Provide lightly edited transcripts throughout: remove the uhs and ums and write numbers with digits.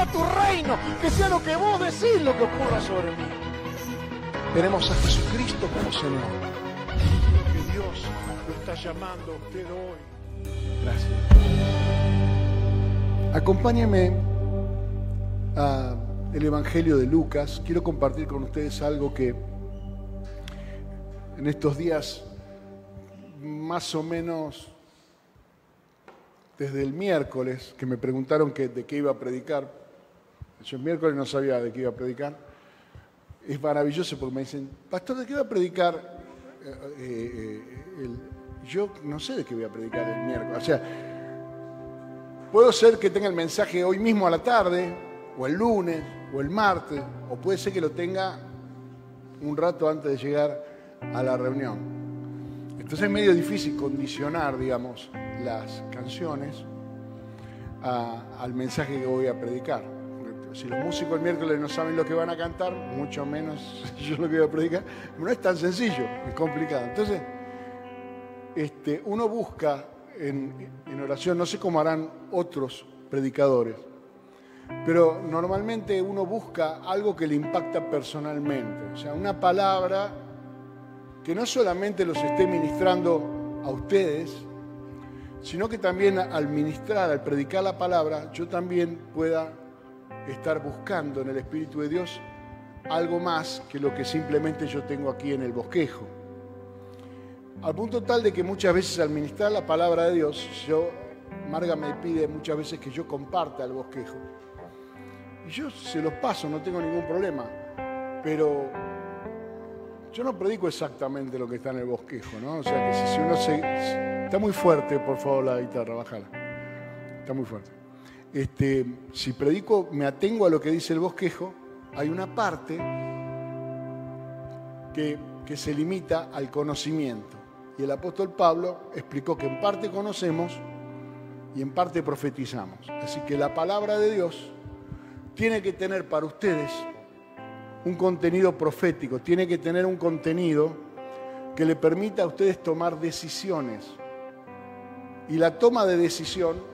sea tu reino, que sea lo que vos decís lo que ocurra sobre mí. Tenemos a Jesucristo como Señor. Que Dios lo está llamando a usted hoy. Gracias. Acompáñenme al Evangelio de Lucas. Quiero compartir con ustedes algo que en estos días, más o menos desde el miércoles, que me preguntaron de qué iba a predicar. Yo el miércoles no sabía de qué iba a predicar. Es maravilloso porque me dicen, pastor, ¿de qué va a predicar? Yo no sé de qué voy a predicar el miércoles. O sea, puedo ser que tenga el mensaje hoy mismo a la tarde, o el lunes, o el martes, o puede ser que lo tenga un rato antes de llegar a la reunión. Entonces es medio difícil condicionar, digamos, las canciones al mensaje que voy a predicar. Si los músicos el miércoles no saben lo que van a cantar, mucho menos yo lo que voy a predicar. No es tan sencillo, es complicado. Entonces, uno busca en oración, no sé cómo harán otros predicadores, pero normalmente uno busca algo que le impacta personalmente. O sea, una palabra que no solamente los esté ministrando a ustedes, sino que también al ministrar, al predicar la palabra, yo también pueda estar buscando en el Espíritu de Dios algo más que lo que simplemente yo tengo aquí en el bosquejo. Al punto tal de que muchas veces al ministrar la palabra de Dios, Marga me pide muchas veces que yo comparta el bosquejo. Y yo se los paso, no tengo ningún problema. Pero yo no predico exactamente lo que está en el bosquejo, ¿no? O sea que si uno está muy fuerte, por favor, la guitarra, bájala. Está muy fuerte. Si predico, me atengo a lo que dice el bosquejo, hay una parte que se limita al conocimiento. Y el apóstol Pablo explicó que en parte conocemos y en parte profetizamos. Así que la palabra de Dios tiene que tener para ustedes un contenido profético, tiene que tener un contenido que le permita a ustedes tomar decisiones. Y la toma de decisión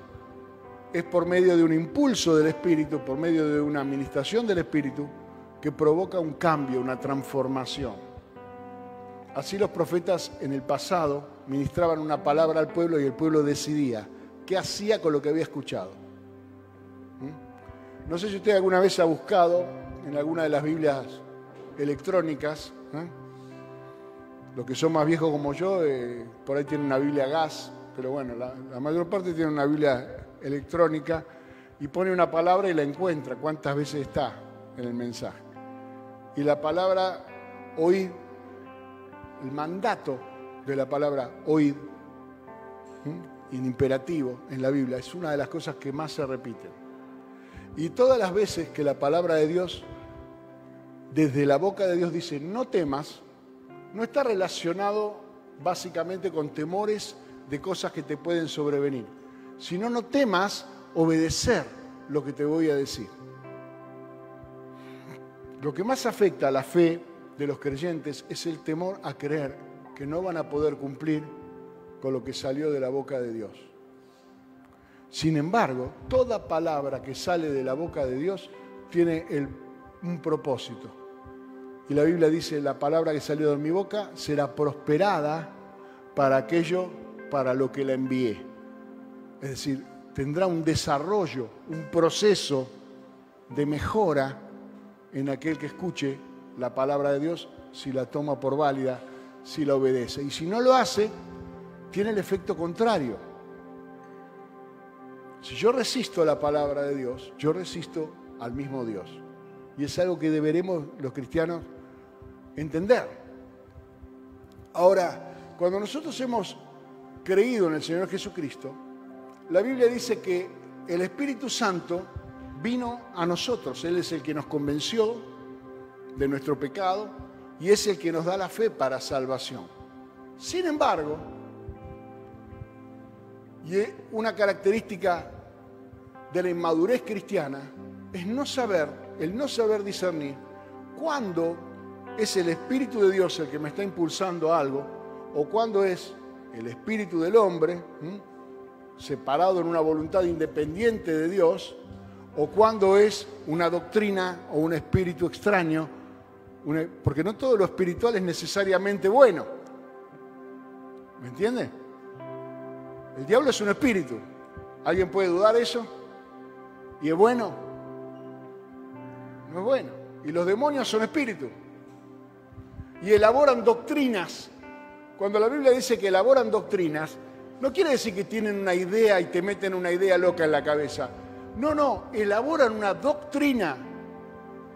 es por medio de un impulso del Espíritu, por medio de una administración del Espíritu que provoca un cambio, una transformación. Así los profetas en el pasado ministraban una palabra al pueblo y el pueblo decidía qué hacía con lo que había escuchado. No sé si usted alguna vez ha buscado en alguna de las Biblias electrónicas, los que son más viejos como yo, por ahí tienen una Biblia gas, pero bueno, la mayor parte tiene una Biblia electrónica y pone una palabra y la encuentra cuántas veces está en el mensaje. Y la palabra oír, el mandato de la palabra oír, en imperativo en la Biblia, es una de las cosas que más se repiten. Y todas las veces que la palabra de Dios, desde la boca de Dios dice no temas, no está relacionado básicamente con temores de cosas que te pueden sobrevenir, sino no temas obedecer lo que te voy a decir. Lo que más afecta a la fe de los creyentes es el temor a creer que no van a poder cumplir con lo que salió de la boca de Dios. Sin embargo, toda palabra que sale de la boca de Dios tiene un propósito. Y la Biblia dice, la palabra que salió de mi boca será prosperada para aquello para lo que la envié. Es decir, tendrá un desarrollo, un proceso de mejora en aquel que escuche la palabra de Dios, si la toma por válida, si la obedece. Y si no lo hace, tiene el efecto contrario. Si yo resisto a la palabra de Dios, yo resisto al mismo Dios. Y es algo que deberemos los cristianos entender. Ahora, cuando nosotros hemos creído en el Señor Jesucristo, la Biblia dice que el Espíritu Santo vino a nosotros. Él es el que nos convenció de nuestro pecado y es el que nos da la fe para salvación. Sin embargo, y una característica de la inmadurez cristiana es el no saber discernir cuándo es el Espíritu de Dios el que me está impulsando a algo o cuándo es el espíritu del hombre, separado en una voluntad independiente de Dios, o cuándo es una doctrina o un espíritu extraño, porque no todo lo espiritual es necesariamente bueno. ¿Me entiende? El diablo es un espíritu. ¿Alguien puede dudar eso? ¿Y es bueno? No es bueno. Y los demonios son espíritus. Y elaboran doctrinas. Cuando la Biblia dice que elaboran doctrinas, no quiere decir que tienen una idea y te meten una idea loca en la cabeza. No, elaboran una doctrina.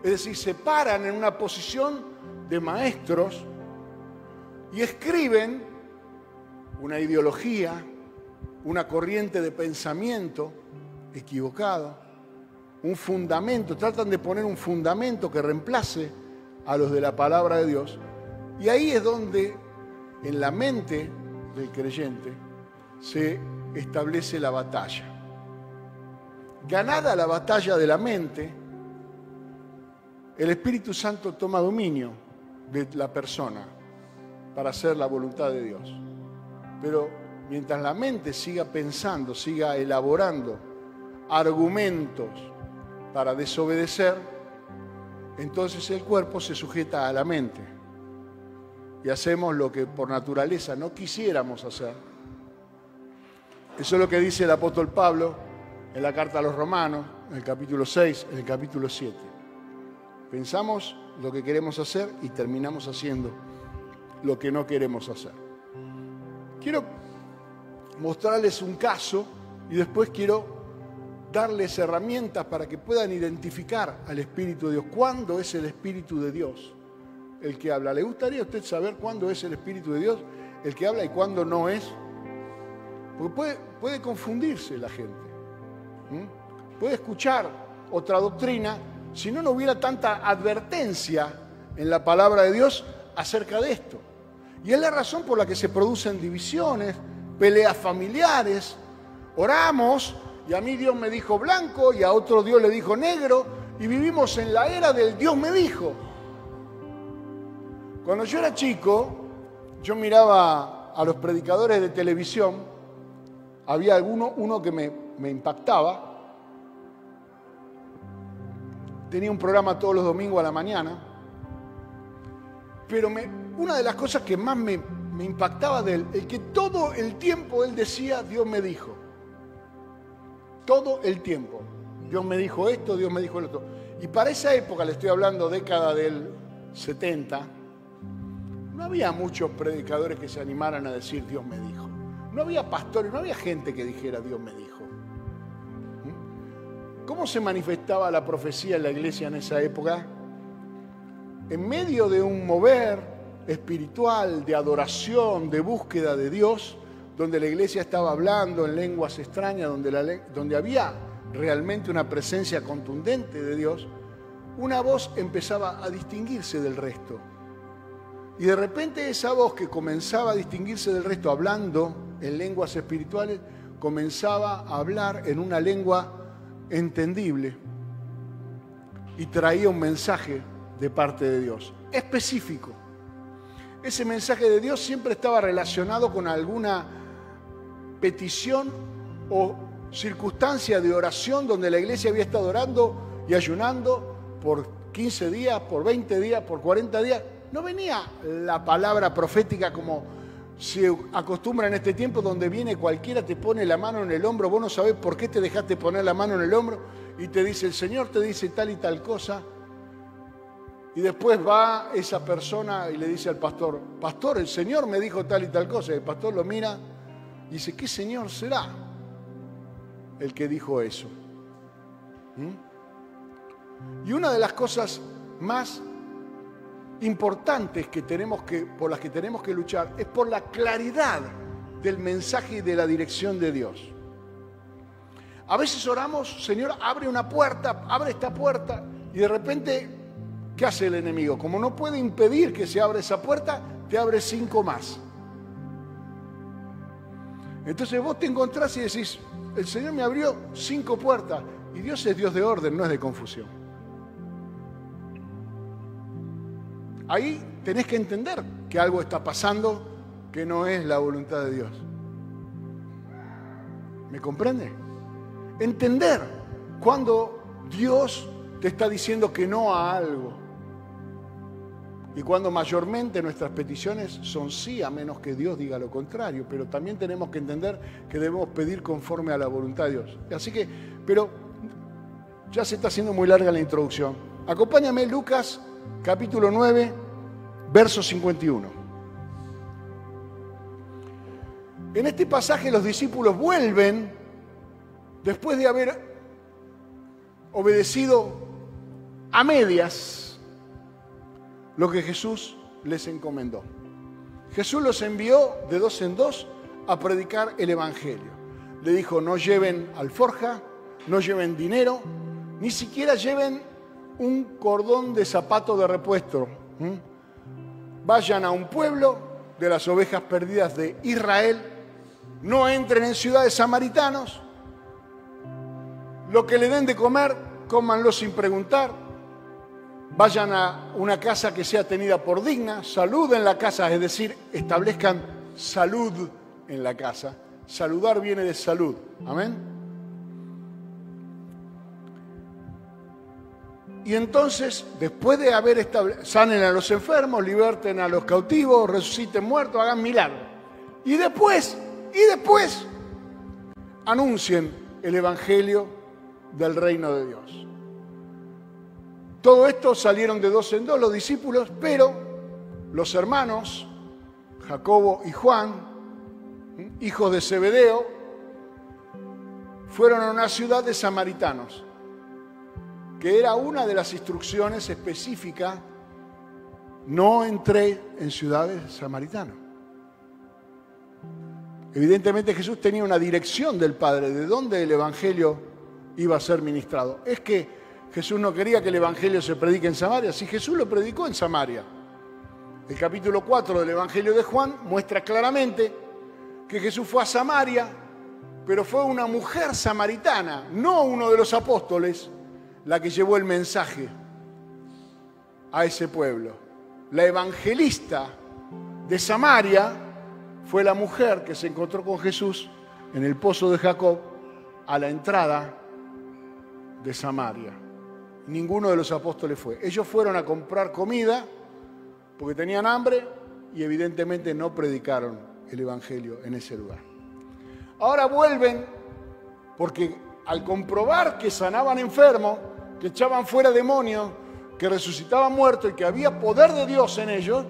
Es decir, se paran en una posición de maestros y escriben una ideología, una corriente de pensamiento equivocado, un fundamento, tratan de poner un fundamento que reemplace a los de la palabra de Dios. Y ahí es donde en la mente del creyente se establece la batalla. Ganada la batalla de la mente, el Espíritu Santo toma dominio de la persona para hacer la voluntad de Dios. Pero mientras la mente siga pensando, siga elaborando argumentos para desobedecer, entonces el cuerpo se sujeta a la mente y hacemos lo que por naturaleza no quisiéramos hacer. Eso es lo que dice el apóstol Pablo en la carta a los Romanos, en el capítulo 6, en el capítulo 7. Pensamos lo que queremos hacer y terminamos haciendo lo que no queremos hacer. Quiero mostrarles un caso y después quiero darles herramientas para que puedan identificar al Espíritu de Dios. ¿Cuándo es el Espíritu de Dios el que habla? ¿Le gustaría a usted saber cuándo es el Espíritu de Dios el que habla y cuándo no es? Porque puede confundirse la gente. Puede escuchar otra doctrina si no hubiera tanta advertencia en la palabra de Dios acerca de esto. Y es la razón por la que se producen divisiones, peleas familiares. Oramos y a mí Dios me dijo blanco y a otro Dios le dijo negro y vivimos en la era del Dios me dijo. Cuando yo era chico, yo miraba a los predicadores de televisión. Había uno que me impactaba. Tenía un programa todos los domingos a la mañana. Pero una de las cosas que más me impactaba de él, es que todo el tiempo él decía, Dios me dijo. Todo el tiempo. Dios me dijo esto, Dios me dijo lo otro. Y para esa época, le estoy hablando década del 70, no había muchos predicadores que se animaran a decir Dios me dijo. No había pastores, no había gente que dijera Dios me dijo. ¿Cómo se manifestaba la profecía en la iglesia en esa época? En medio de un mover espiritual, de adoración, de búsqueda de Dios, donde la iglesia estaba hablando en lenguas extrañas, donde había realmente una presencia contundente de Dios, una voz empezaba a distinguirse del resto. Y de repente esa voz que comenzaba a distinguirse del resto hablando en lenguas espirituales, comenzaba a hablar en una lengua entendible y traía un mensaje de parte de Dios, específico. Ese mensaje de Dios siempre estaba relacionado con alguna petición o circunstancia de oración donde la iglesia había estado orando y ayunando por 15 días, por 20 días, por 40 días. No venía la palabra profética como se acostumbra en este tiempo, donde viene cualquiera, te pone la mano en el hombro, vos no sabés por qué te dejaste poner la mano en el hombro y te dice, el Señor te dice tal y tal cosa. Y después va esa persona y le dice al pastor, pastor, el Señor me dijo tal y tal cosa. Y el pastor lo mira y dice, ¿qué Señor será el que dijo eso? Y una de las cosas más importantes por las que tenemos que luchar es por la claridad del mensaje y de la dirección de Dios. A veces oramos, Señor, abre una puerta, abre esta puerta, y de repente, ¿qué hace el enemigo? Como no puede impedir que se abra esa puerta, te abre 5 más. Entonces vos te encontrás y decís, el Señor me abrió 5 puertas, y Dios es Dios de orden, no es de confusión. Ahí tenés que entender que algo está pasando que no es la voluntad de Dios. ¿Me comprende? Entender cuando Dios te está diciendo que no a algo. Y cuando mayormente nuestras peticiones son sí, a menos que Dios diga lo contrario. Pero también tenemos que entender que debemos pedir conforme a la voluntad de Dios. Así que, pero ya se está haciendo muy larga la introducción. Acompáñame, Lucas, capítulo 9, verso 51. En este pasaje los discípulos vuelven, después de haber obedecido a medias lo que Jesús les encomendó. Jesús los envió de dos en dos a predicar el Evangelio. Le dijo, no lleven alforja, no lleven dinero, ni siquiera lleven un cordón de zapato de repuesto. Vayan a un pueblo de las ovejas perdidas de Israel, no entren en ciudades samaritanos, lo que le den de comer, cómanlo sin preguntar. Vayan a una casa que sea tenida por digna, saluden la casa, es decir, establezcan salud en la casa. Saludar viene de salud. Amén. Y entonces, después de haber sanen a los enfermos, liberten a los cautivos, resuciten muertos, hagan milagros. Y después, anuncien el Evangelio del reino de Dios. Todo esto salieron de dos en dos los discípulos, pero los hermanos, Jacobo y Juan, hijos de Zebedeo, fueron a una ciudad de samaritanos, que era una de las instrucciones específicas: no entré en ciudades samaritanas. Evidentemente Jesús tenía una dirección del Padre de dónde el Evangelio iba a ser ministrado. Es que Jesús no quería que el Evangelio se predique en Samaria. Si Jesús lo predicó en Samaria. El capítulo 4 del Evangelio de Juan muestra claramente que Jesús fue a Samaria, pero fue una mujer samaritana, no uno de los apóstoles, la que llevó el mensaje a ese pueblo. La evangelista de Samaria fue la mujer que se encontró con Jesús en el pozo de Jacob a la entrada de Samaria. Ninguno de los apóstoles fue. Ellos fueron a comprar comida porque tenían hambre y evidentemente no predicaron el Evangelio en ese lugar. Ahora vuelven porque al comprobar que sanaban enfermos, que echaban fuera demonios, que resucitaban muertos y que había poder de Dios en ellos,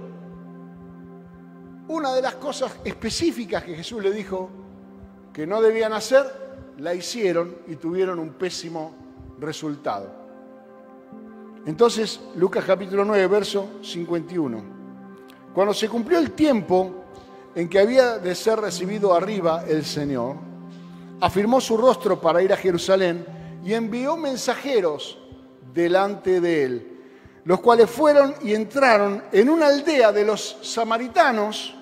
una de las cosas específicas que Jesús le dijo que no debían hacer, la hicieron y tuvieron un pésimo resultado. Entonces, Lucas capítulo 9, verso 51. Cuando se cumplió el tiempo en que había de ser recibido arriba el Señor, afirmó su rostro para ir a Jerusalén y envió mensajeros delante de él, los cuales fueron y entraron en una aldea de los samaritanos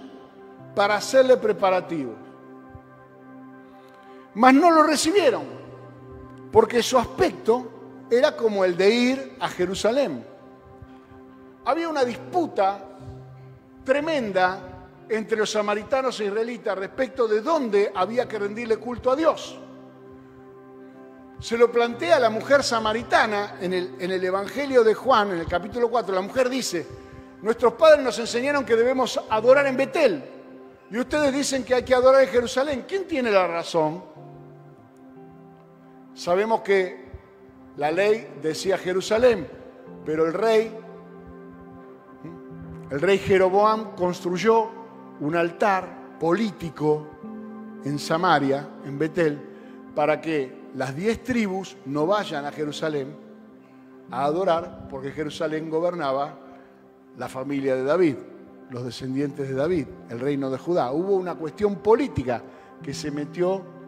para hacerle preparativos. Mas no lo recibieron, porque su aspecto era como el de ir a Jerusalén. Había una disputa tremenda entre los samaritanos e israelitas respecto de dónde había que rendirle culto a Dios. Se lo plantea la mujer samaritana en el Evangelio de Juan, en el capítulo 4. La mujer dice, nuestros padres nos enseñaron que debemos adorar en Betel, y ustedes dicen que hay que adorar en Jerusalén. ¿Quién tiene la razón? Sabemos que la ley decía Jerusalén, pero el rey Jeroboam construyó un altar político en Samaria, en Betel, para que las 10 tribus no vayan a Jerusalén a adorar, porque Jerusalén gobernaba la familia de David, los descendientes de David, el reino de Judá. Hubo una cuestión política que se metió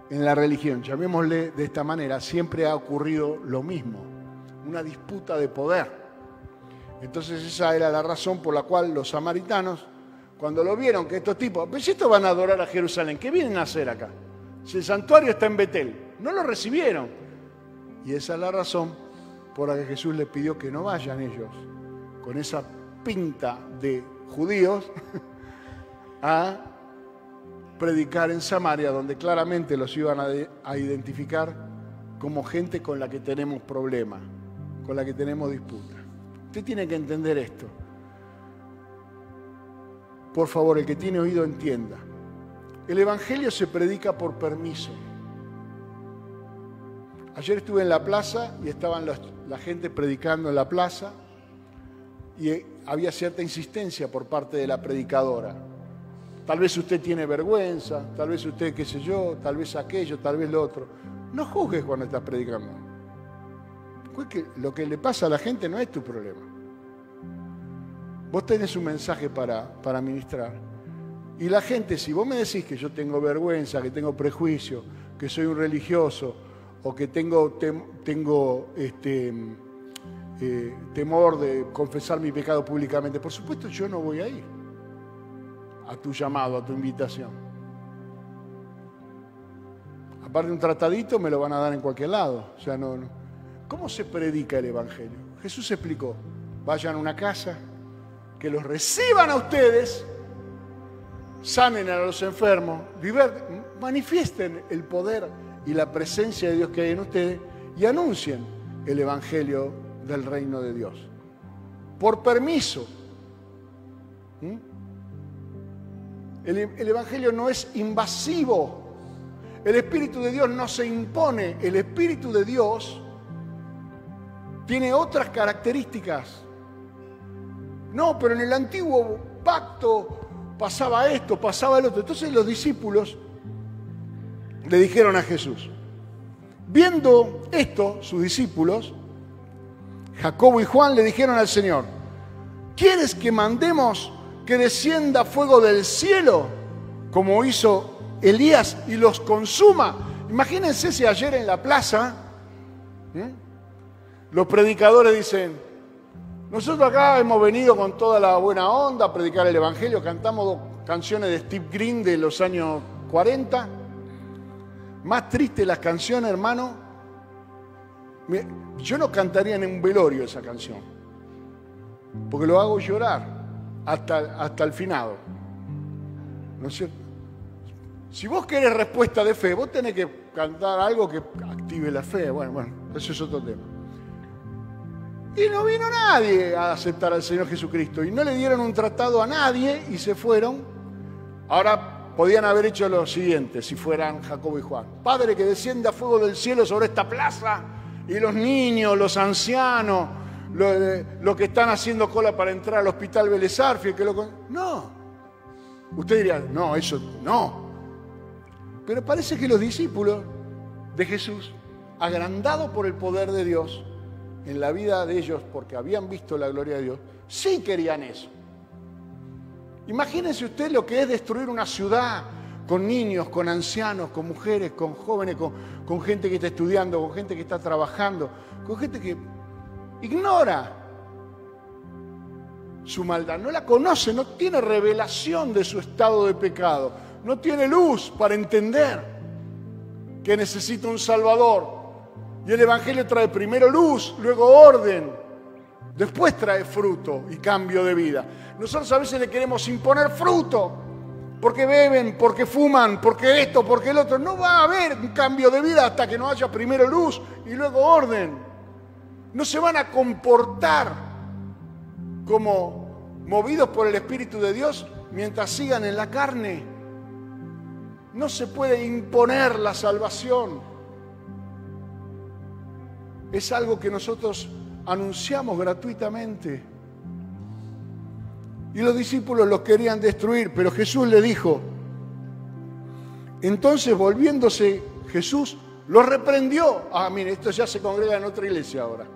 en la religión, llamémosle de esta manera. Siempre ha ocurrido lo mismo, una disputa de poder. Entonces esa era la razón por la cual los samaritanos, cuando lo vieron que estos tipos, pues estos van a adorar a Jerusalén, ¿qué vienen a hacer acá? Si el santuario está en Betel, no lo recibieron. Y esa es la razón por la que Jesús les pidió que no vayan ellos, con esa pinta de judíos, a predicar en Samaria, donde claramente los iban a identificar como gente con la que tenemos problemas, con la que tenemos disputas. Usted tiene que entender esto. Por favor, el que tiene oído entienda. El Evangelio se predica por permiso. Ayer estuve en la plaza y estaban la gente predicando en la plaza y había cierta insistencia por parte de la predicadora. Tal vez usted tiene vergüenza, tal vez usted qué sé yo, tal vez aquello, tal vez lo otro. No juzgues cuando estás predicando. Porque lo que le pasa a la gente no es tu problema. Vos tenés un mensaje para ministrar. Y la gente, si vos me decís que yo tengo vergüenza, que tengo prejuicio, que soy un religioso, o que tengo temor de confesar mi pecado públicamente, por supuesto yo no voy a ir a tu llamado, a tu invitación. Aparte un tratadito me lo van a dar en cualquier lado. O sea, no. ¿Cómo se predica el Evangelio? Jesús explicó, vayan a una casa, que los reciban a ustedes, sanen a los enfermos, manifiesten el poder y la presencia de Dios que hay en ustedes y anuncien el Evangelio del reino de Dios. Por permiso. El Evangelio no es invasivo. El Espíritu de Dios no se impone. El Espíritu de Dios tiene otras características. No, pero en el antiguo pacto pasaba esto, pasaba el otro. Entonces los discípulos le dijeron a Jesús, viendo esto, sus discípulos, Jacobo y Juan le dijeron al Señor, ¿quieres que mandemos que descienda fuego del cielo, como hizo Elías, y los consuma? Imagínense si ayer en la plaza, los predicadores dicen, nosotros acá hemos venido con toda la buena onda a predicar el Evangelio, cantamos canciones de Steve Green de los años 40, más triste las canciones, hermano. Yo no cantaría en un velorio esa canción, porque lo hago llorar hasta el finado. ¿No es cierto? Si vos querés respuesta de fe, vos tenés que cantar algo que active la fe. Bueno, eso es otro tema. Y no vino nadie a aceptar al Señor Jesucristo. Y no le dieron un tratado a nadie y se fueron. Ahora podían haber hecho lo siguiente, si fueran Jacobo y Juan. Padre, que descienda fuego del cielo sobre esta plaza. Y los niños, los ancianos, los que están haciendo cola para entrar al hospital Vélez Arfiel, no. Usted diría, no, eso no. Pero parece que los discípulos de Jesús, agrandados por el poder de Dios en la vida de ellos, porque habían visto la gloria de Dios, sí querían eso. Imagínense usted lo que es destruir una ciudad con niños, con ancianos, con mujeres, con jóvenes, con gente que está estudiando, con gente que está trabajando, con gente que ignora su maldad, no la conoce, no tiene revelación de su estado de pecado, no tiene luz para entender que necesita un Salvador. Y el Evangelio trae primero luz, luego orden, después trae fruto y cambio de vida. Nosotros a veces le queremos imponer fruto, porque beben, porque fuman, porque esto, porque el otro. No va a haber un cambio de vida hasta que no haya primero luz y luego orden. No se van a comportar como movidos por el Espíritu de Dios mientras sigan en la carne. No se puede imponer la salvación. Es algo que nosotros anunciamos gratuitamente. Y los discípulos los querían destruir, pero Jesús le dijo. Entonces, volviéndose Jesús, los reprendió. Mire, esto ya se congrega en otra iglesia ahora.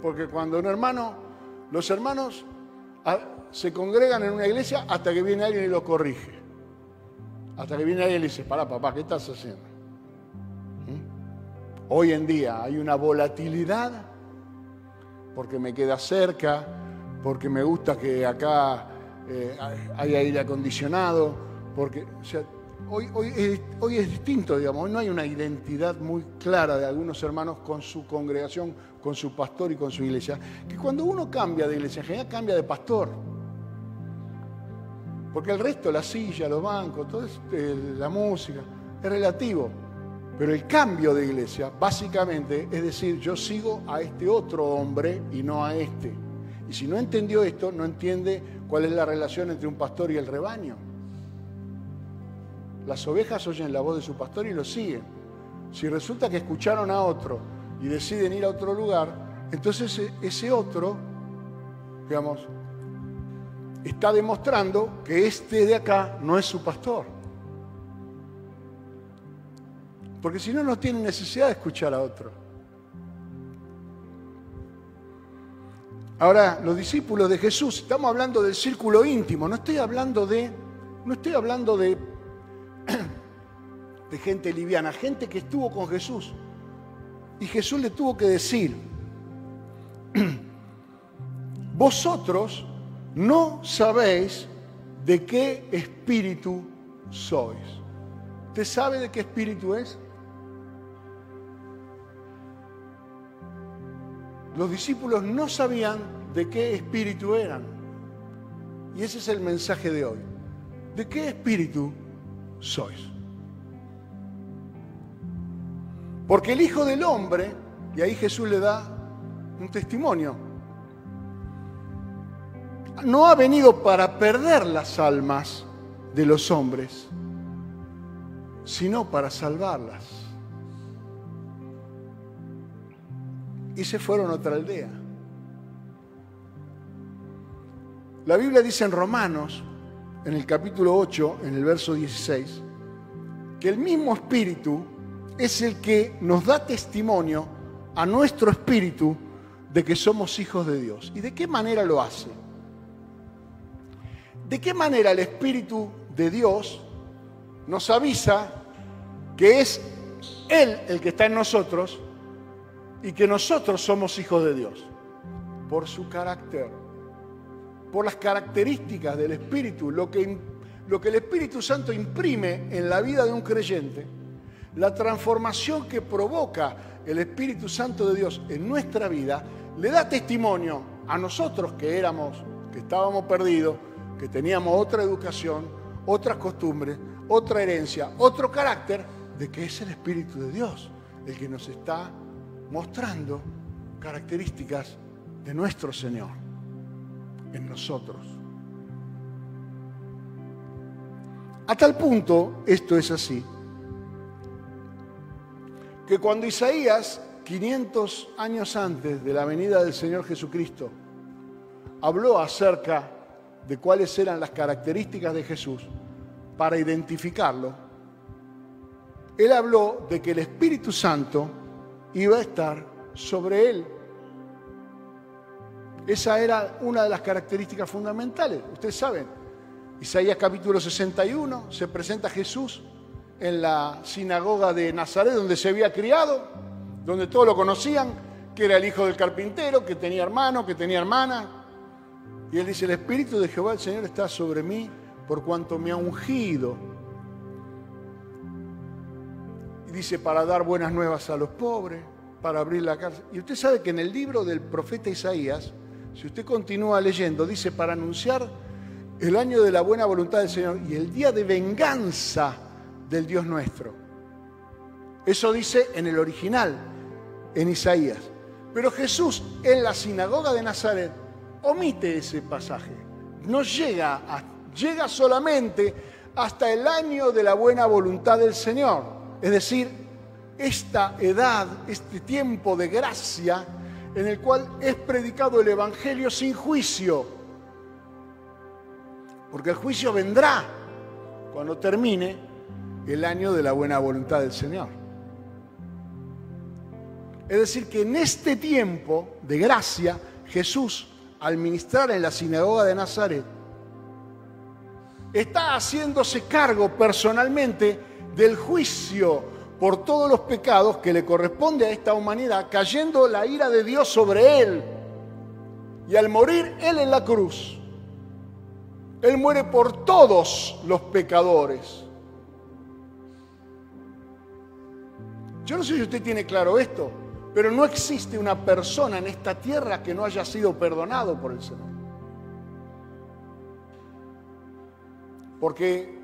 Porque cuando los hermanos se congregan en una iglesia hasta que viene alguien y los corrige. Hasta que viene alguien y le dice, pará, papá, ¿qué estás haciendo? Hoy en día hay una volatilidad porque me queda cerca, porque me gusta que acá haya aire acondicionado, porque hoy es distinto, digamos. Hoy no hay una identidad muy clara de algunos hermanos con su congregación, con su pastor y con su iglesia, que cuando uno cambia de iglesia, en general cambia de pastor. Porque el resto, la silla, los bancos, todo la música, es relativo. Pero el cambio de iglesia, básicamente, es decir, yo sigo a este otro hombre y no a este. Y si no entendió esto, no entiende cuál es la relación entre un pastor y el rebaño. Las ovejas oyen la voz de su pastor y lo siguen. Si resulta que escucharon a otro y deciden ir a otro lugar, entonces ese otro, digamos, está demostrando que este de acá no es su pastor. Porque si no, no tiene necesidad de escuchar a otro. Ahora, los discípulos de Jesús, estamos hablando del círculo íntimo, no estoy hablando de gente liviana, gente que estuvo con Jesús. Y Jesús le tuvo que decir, vosotros no sabéis de qué espíritu sois. ¿Usted sabe de qué espíritu es? Los discípulos no sabían de qué espíritu eran. Y ese es el mensaje de hoy. ¿De qué espíritu sois? Porque el Hijo del Hombre, y ahí Jesús le da un testimonio, no ha venido para perder las almas de los hombres, sino para salvarlas. Y se fueron a otra aldea. La Biblia dice en Romanos, en el capítulo 8, en el verso 16, que el mismo Espíritu es el que nos da testimonio a nuestro espíritu de que somos hijos de Dios. ¿Y de qué manera lo hace? ¿De qué manera el Espíritu de Dios nos avisa que es Él el que está en nosotros y que nosotros somos hijos de Dios? Por su carácter, por las características del Espíritu, lo que el Espíritu Santo imprime en la vida de un creyente, la transformación que provoca el Espíritu Santo de Dios en nuestra vida, le da testimonio a nosotros que estábamos perdidos, que teníamos otra educación, otras costumbres, otra herencia, otro carácter, de que es el Espíritu de Dios el que nos está mostrando características de nuestro Señor en nosotros. A tal punto, esto es así, que cuando Isaías, 500 años antes de la venida del Señor Jesucristo, habló acerca de cuáles eran las características de Jesús para identificarlo, él habló de que el Espíritu Santo iba a estar sobre él. Esa era una de las características fundamentales. Ustedes saben, Isaías capítulo 61, se presenta Jesús en la sinagoga de Nazaret, donde se había criado, donde todos lo conocían, que era el hijo del carpintero, que tenía hermano, que tenía hermana. Y él dice, el Espíritu de Jehová el Señor está sobre mí, por cuanto me ha ungido. Y dice, para dar buenas nuevas a los pobres, para abrir la cárcel. Y usted sabe que en el libro del profeta Isaías, si usted continúa leyendo, dice, para anunciar el año de la buena voluntad del Señor y el día de venganza del Dios nuestro. Eso dice en el original, en Isaías. Pero Jesús en la sinagoga de Nazaret omite ese pasaje. No llega solamente hasta el año de la buena voluntad del Señor. Es decir, esta edad, este tiempo de gracia en el cual es predicado el Evangelio sin juicio. Porque el juicio vendrá cuando termine el año de la buena voluntad del Señor. Es decir, que en este tiempo de gracia, Jesús, al ministrar en la sinagoga de Nazaret, está haciéndose cargo personalmente del juicio por todos los pecados que le corresponde a esta humanidad, cayendo la ira de Dios sobre él. Y al morir él en la cruz, él muere por todos los pecadores. Yo no sé si usted tiene claro esto, pero no existe una persona en esta tierra que no haya sido perdonado por el Señor. Porque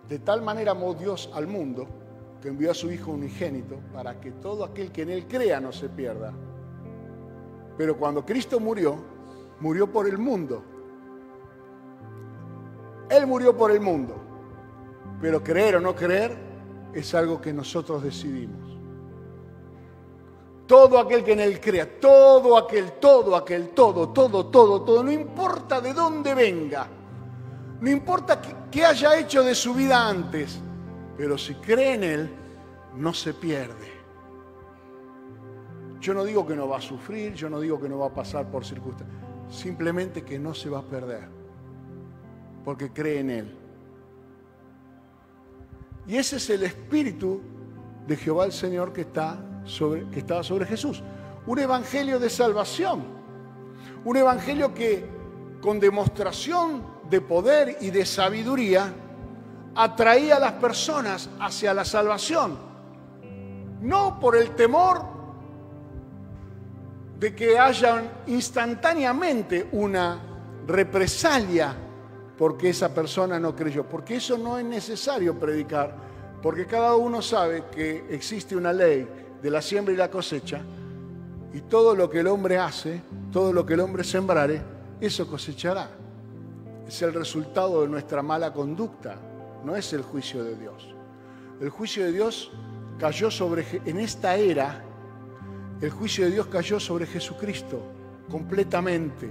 de tal manera amó Dios al mundo, que que envió a su Hijo unigénito para que todo aquel que en Él crea no se pierda. Pero cuando Cristo murió, murió por el mundo. Él murió por el mundo. Pero creer o no creer es algo que nosotros decidimos. Todo aquel que en Él crea, todo, no importa de dónde venga, no importa qué haya hecho de su vida antes, pero si cree en Él, no se pierde. Yo no digo que no va a sufrir, yo no digo que no va a pasar por circunstancias, simplemente que no se va a perder, porque cree en Él. Y ese es el espíritu de Jehová el Señor que estaba sobre Jesús. Un evangelio de salvación, un evangelio que con demostración de poder y de sabiduría atraía a las personas hacia la salvación, no por el temor de que haya instantáneamente una represalia porque esa persona no creyó, porque eso no es necesario predicar, porque cada uno sabe que existe una ley de la siembra y la cosecha, y todo lo que el hombre hace, todo lo que el hombre sembrare, eso cosechará. Es el resultado de nuestra mala conducta, no es el juicio de Dios. El juicio de Dios cayó en esta era, el juicio de Dios cayó sobre Jesucristo completamente.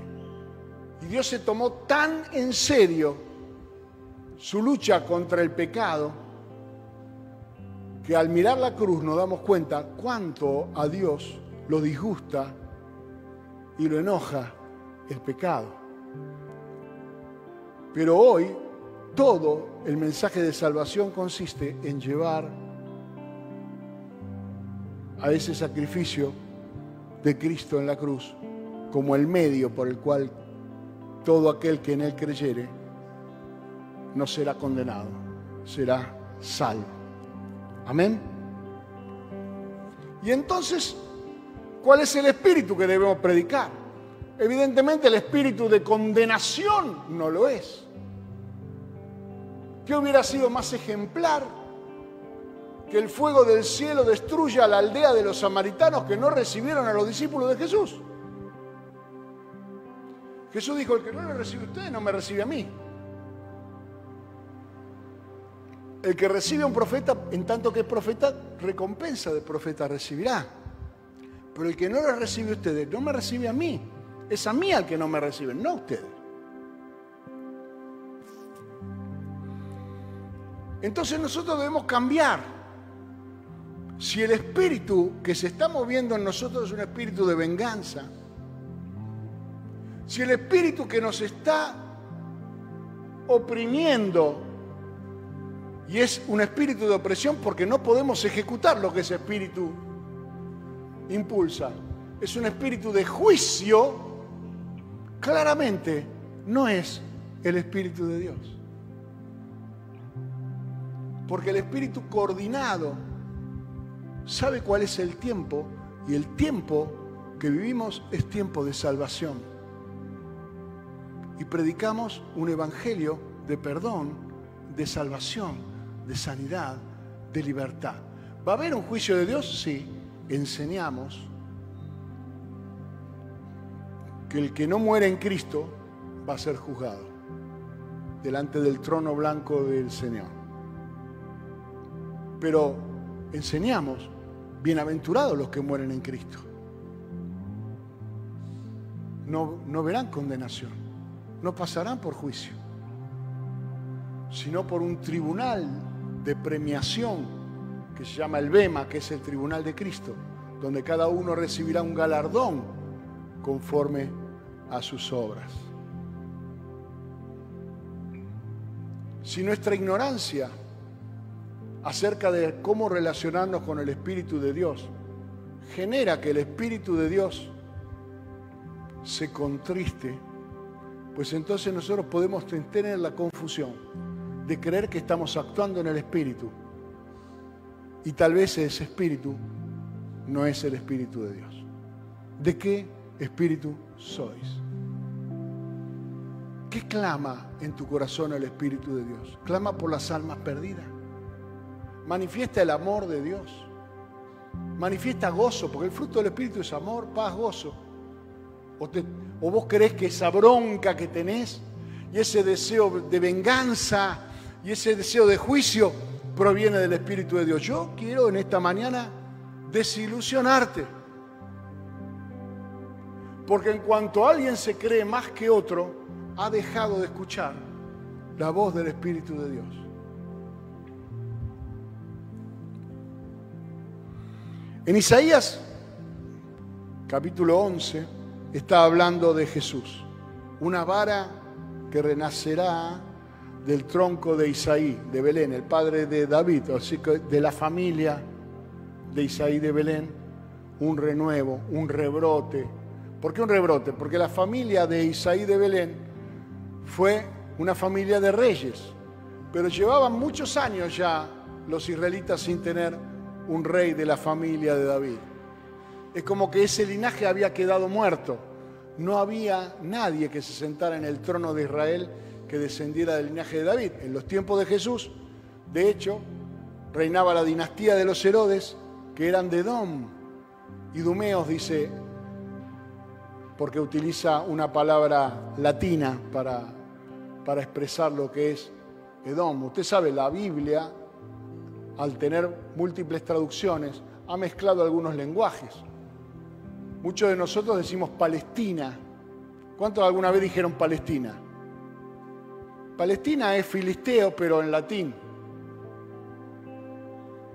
Y Dios se tomó tan en serio su lucha contra el pecado que al mirar la cruz nos damos cuenta cuánto a Dios lo disgusta y lo enoja el pecado. Pero hoy todo el mensaje de salvación consiste en llevar a ese sacrificio de Cristo en la cruz como el medio por el cual todo aquel que en Él creyere no será condenado, será salvo. Amén. Y entonces, ¿cuál es el espíritu que debemos predicar? Evidentemente el espíritu de condenación no lo es. ¿Qué hubiera sido más ejemplar que el fuego del cielo destruya a la aldea de los samaritanos que no recibieron a los discípulos de Jesús? Jesús dijo, el que no le recibe a ustedes no me recibe a mí. El que recibe a un profeta, en tanto que es profeta, recompensa de profeta recibirá. Pero el que no le recibe a ustedes no me recibe a mí. Es a mí al que no me reciben, no a ustedes. Entonces nosotros debemos cambiar. Si el espíritu que se está moviendo en nosotros es un espíritu de venganza, si el espíritu que nos está oprimiendo y es un espíritu de opresión porque no podemos ejecutar lo que ese espíritu impulsa, es un espíritu de juicio, claramente no es el espíritu de Dios. Porque el espíritu coordinado sabe cuál es el tiempo, y el tiempo que vivimos es tiempo de salvación. Y predicamos un evangelio de perdón, de salvación, de sanidad, de libertad. ¿Va a haber un juicio de Dios? Sí. Enseñamos que el que no muere en Cristo va a ser juzgado delante del trono blanco del Señor. Pero enseñamos, bienaventurados los que mueren en Cristo. No verán condenación, no pasarán por juicio, sino por un tribunal de premiación que se llama el Bema, que es el tribunal de Cristo, donde cada uno recibirá un galardón conforme a sus obras. Si nuestra ignorancia acerca de cómo relacionarnos con el Espíritu de Dios genera que el Espíritu de Dios se contriste, pues entonces nosotros podemos tener la confusión de creer que estamos actuando en el Espíritu y tal vez ese Espíritu no es el Espíritu de Dios. ¿De qué espíritu sois? ¿Qué clama en tu corazón el Espíritu de Dios? ¿Clama por las almas perdidas? manifiesta el amor de Dios. Manifiesta gozo, porque el fruto del Espíritu es amor, paz, gozo. ¿O vos creés que esa bronca que tenés y ese deseo de venganza y ese deseo de juicio proviene del Espíritu de Dios? Yo quiero en esta mañana desilusionarte. Porque en cuanto alguien se cree más que otro, ha dejado de escuchar la voz del Espíritu de Dios. En Isaías, capítulo 11, está hablando de Jesús. Una vara que renacerá del tronco de Isaí, de Belén, el padre de David, así que de la familia de Isaí de Belén, un renuevo, un rebrote. ¿Por qué un rebrote? Porque la familia de Isaí de Belén fue una familia de reyes, pero llevaban muchos años ya los israelitas sin tener un rey de la familia de David. Es como que ese linaje había quedado muerto. No había nadie que se sentara en el trono de Israel que descendiera del linaje de David. En los tiempos de Jesús, de hecho, reinaba la dinastía de los Herodes, que eran de Edom. Idumeos dice, porque utiliza una palabra latina para expresar lo que es Edom. Usted sabe, la Biblia, al tener múltiples traducciones, ha mezclado algunos lenguajes. Muchos de nosotros decimos Palestina. ¿Cuántos alguna vez dijeron Palestina? Palestina es filisteo, pero en latín.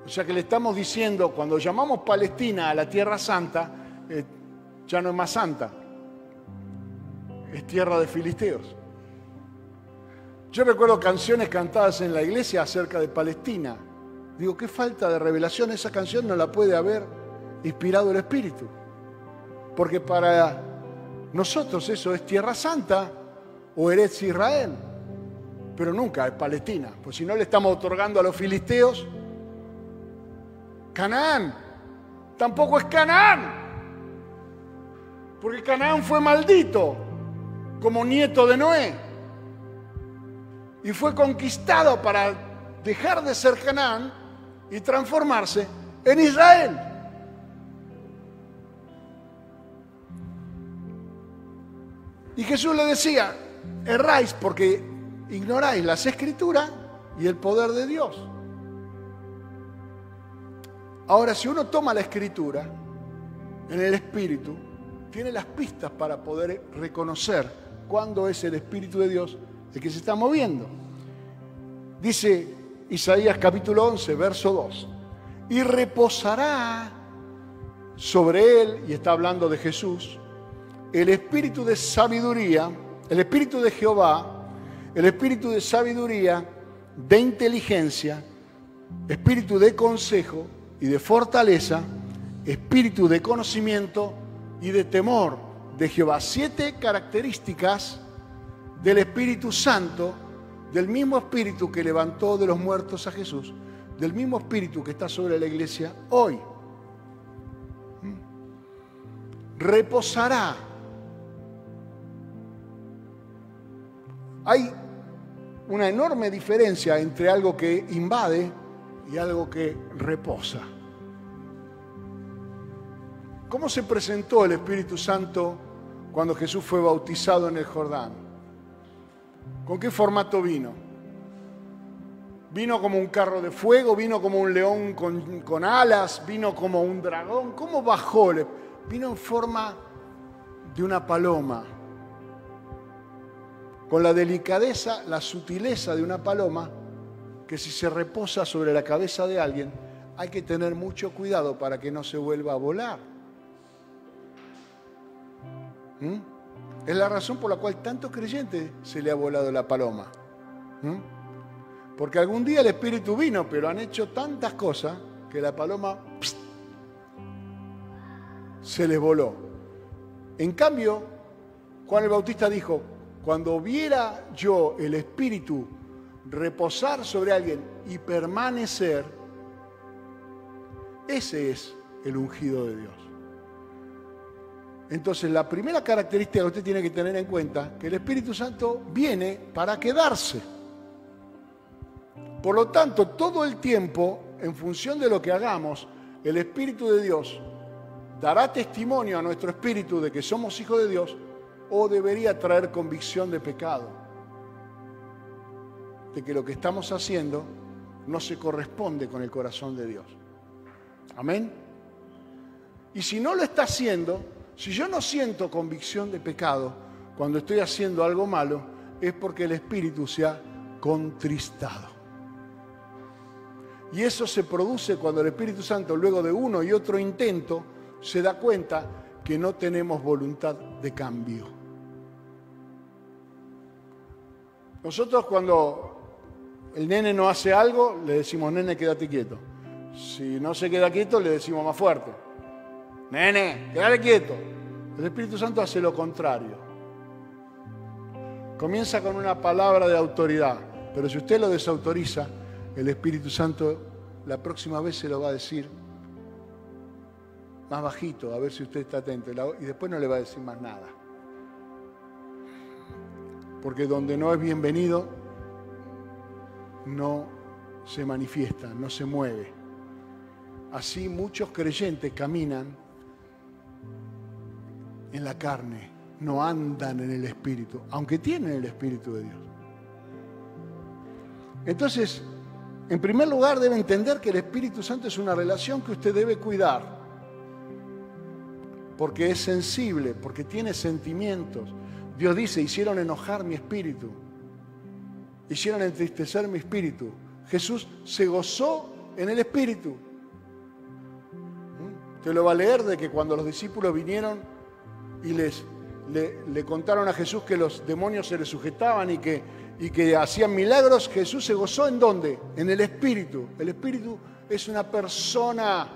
O sea que le estamos diciendo, cuando llamamos Palestina a la Tierra Santa, ya no es más santa. Es tierra de filisteos. Yo recuerdo canciones cantadas en la iglesia acerca de Palestina. Digo, qué falta de revelación, esa canción no la puede haber inspirado el Espíritu. Porque para nosotros eso es Tierra Santa o Eretz Israel, pero nunca es Palestina. Pues si no le estamos otorgando a los filisteos Canaán, tampoco es Canaán. Porque Canaán fue maldito como nieto de Noé y fue conquistado para dejar de ser Canaán y transformarse en Israel. Y Jesús le decía, erráis porque ignoráis las Escrituras y el poder de Dios. Ahora, si uno toma la Escritura en el Espíritu, tiene las pistas para poder reconocer cuándo es el Espíritu de Dios el que se está moviendo. Dice Isaías capítulo 11, verso 2, y reposará sobre él, y está hablando de Jesús, el espíritu de sabiduría, el espíritu de Jehová, el espíritu de sabiduría, de inteligencia, espíritu de consejo y de fortaleza, espíritu de conocimiento y de temor de Jehová. 7 características del Espíritu Santo, del mismo Espíritu que levantó de los muertos a Jesús, del mismo Espíritu que está sobre la iglesia hoy. Reposará. Hay una enorme diferencia entre algo que invade y algo que reposa. ¿Cómo se presentó el Espíritu Santo cuando Jesús fue bautizado en el Jordán? ¿Con qué formato vino? ¿Vino como un carro de fuego? ¿Vino como un león con alas? ¿Vino como un dragón? ¿Cómo bajó? Vino en forma de una paloma, con la delicadeza, la sutileza de una paloma, que si se reposa sobre la cabeza de alguien, hay que tener mucho cuidado para que no se vuelva a volar. Es la razón por la cual tantos creyentes se le ha volado la paloma. Porque algún día el Espíritu vino, pero han hecho tantas cosas que la paloma se les voló. En cambio, Juan el Bautista dijo, cuando viera yo el Espíritu reposar sobre alguien y permanecer, ese es el ungido de Dios. Entonces, la primera característica que usted tiene que tener en cuenta, que el Espíritu Santo viene para quedarse. Por lo tanto, todo el tiempo en función de lo que hagamos, el Espíritu de Dios dará testimonio a nuestro espíritu de que somos hijos de Dios, o debería traer convicción de pecado, de que lo que estamos haciendo no se corresponde con el corazón de Dios. Amén. Y si no lo está haciendo, si yo no siento convicción de pecado cuando estoy haciendo algo malo, es porque el espíritu se ha contristado. Y eso se produce cuando el Espíritu Santo, luego de uno y otro intento, se da cuenta que no tenemos voluntad de cambio. Nosotros cuando el nene no hace algo, le decimos, nene, quédate quieto. Si no se queda quieto, le decimos más fuerte, nene, quédate quieto. El Espíritu Santo hace lo contrario. Comienza con una palabra de autoridad, pero si usted lo desautoriza, el Espíritu Santo la próxima vez se lo va a decir más bajito, a ver si usted está atento, y después no le va a decir más nada. Porque donde no es bienvenido, no se manifiesta, no se mueve. Así muchos creyentes caminan en la carne, no andan en el Espíritu, aunque tienen el Espíritu de Dios. Entonces, en primer lugar, debe entender que el Espíritu Santo es una relación que usted debe cuidar, porque es sensible, porque tiene sentimientos. Dios dice, hicieron enojar mi espíritu, hicieron entristecer mi espíritu. Jesús se gozó en el Espíritu. Te lo va a leer de que cuando los discípulos vinieron y le contaron a Jesús que los demonios se le sujetaban y que hacían milagros, Jesús se gozó ¿en dónde? En el Espíritu. El Espíritu es una persona,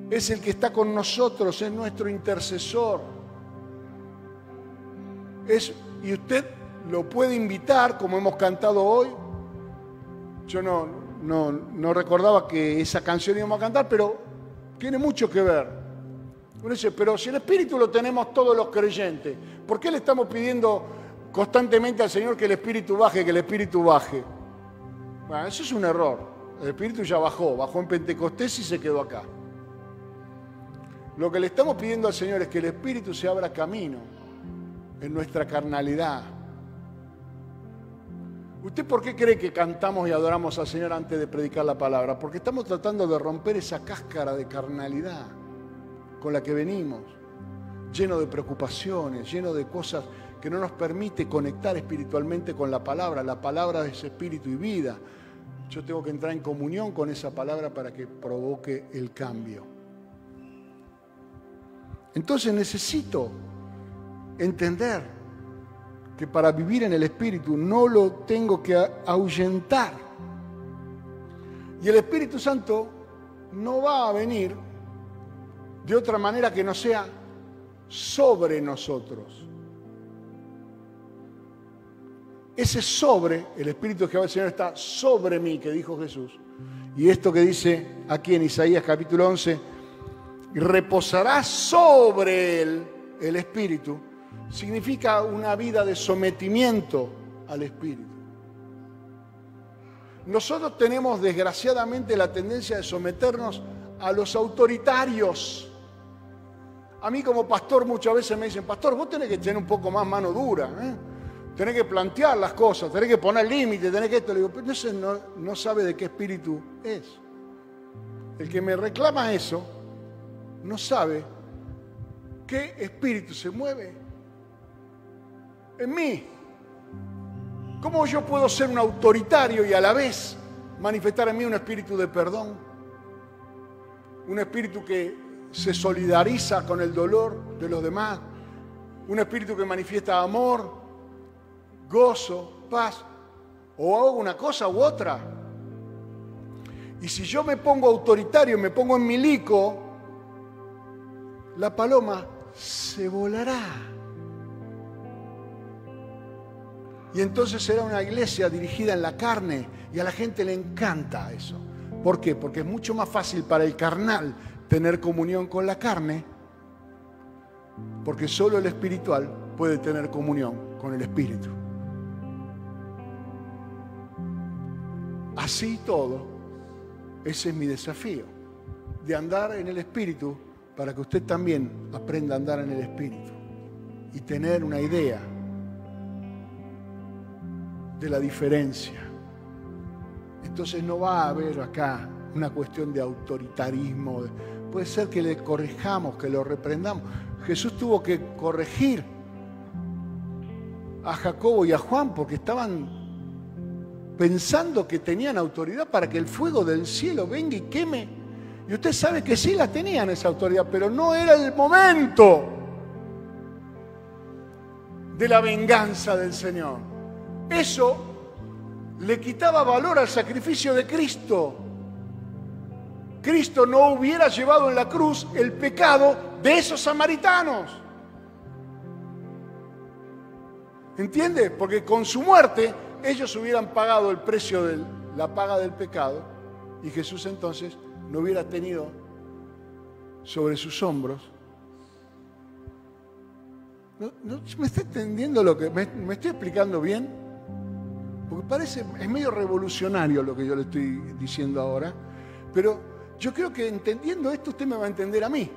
es el que está con nosotros, es nuestro intercesor. Y usted lo puede invitar, como hemos cantado hoy. Yo no recordaba que esa canción íbamos a cantar, pero tiene mucho que ver. Uno dice, pero si el Espíritu lo tenemos todos los creyentes, ¿por qué le estamos pidiendo constantemente al Señor que el Espíritu baje, que el Espíritu baje? Bueno, eso es un error. El Espíritu ya bajó en Pentecostés y se quedó acá. Lo que le estamos pidiendo al Señor es que el Espíritu se abra camino en nuestra carnalidad. ¿Usted por qué cree que cantamos y adoramos al Señor antes de predicar la palabra? Porque estamos tratando de romper esa cáscara de carnalidad con la que venimos, lleno de preocupaciones, lleno de cosas que no nos permite conectar espiritualmente con la palabra. La palabra es espíritu y vida. Yo tengo que entrar en comunión con esa palabra para que provoque el cambio. Entonces necesito entender que para vivir en el Espíritu no lo tengo que ahuyentar. Y el Espíritu Santo no va a venir de otra manera que no sea sobre nosotros. Ese sobre, el Espíritu de Jehová el Señor está sobre mí, que dijo Jesús. Y esto que dice aquí en Isaías capítulo 11, reposará sobre él el Espíritu, significa una vida de sometimiento al Espíritu. Nosotros tenemos desgraciadamente la tendencia de someternos a los autoritarios. A mí como pastor muchas veces me dicen, pastor, vos tenés que tener un poco más mano dura, tenés que plantear las cosas, tenés que poner límites, tenés que esto. Le digo, pero ese no sabe de qué espíritu es. El que me reclama eso no sabe qué espíritu se mueve en mí. ¿Cómo yo puedo ser un autoritario y a la vez manifestar en mí un espíritu de perdón? Un espíritu que se solidariza con el dolor de los demás. Un espíritu que manifiesta amor, gozo, paz. O hago una cosa u otra. Y si yo me pongo autoritario, me pongo en milico, la paloma se volará. Y entonces será una iglesia dirigida en la carne y a la gente le encanta eso. ¿Por qué? Porque es mucho más fácil para el carnal tener comunión con la carne, porque solo el espiritual puede tener comunión con el espíritu. así todo, ese es mi desafío, de andar en el Espíritu para que usted también aprenda a andar en el Espíritu y tener una idea de la diferencia. Entonces no va a haber acá una cuestión de autoritarismo. Puede ser que le corrijamos, que lo reprendamos. Jesús tuvo que corregir a Jacobo y a Juan porque estaban pensando que tenían autoridad para que el fuego del cielo venga y queme. Y usted sabe que sí la tenían esa autoridad, pero no era el momento de la venganza del Señor. Eso le quitaba valor al sacrificio de Cristo. Cristo no hubiera llevado en la cruz el pecado de esos samaritanos. ¿Entiende? Porque con su muerte ellos hubieran pagado el precio de la paga del pecado y Jesús entonces no hubiera tenido sobre sus hombros. ¿No me está entendiendo lo que me estoy explicando bien? Porque es medio revolucionario lo que yo le estoy diciendo ahora, pero yo creo que entendiendo esto usted me va a entender a mí.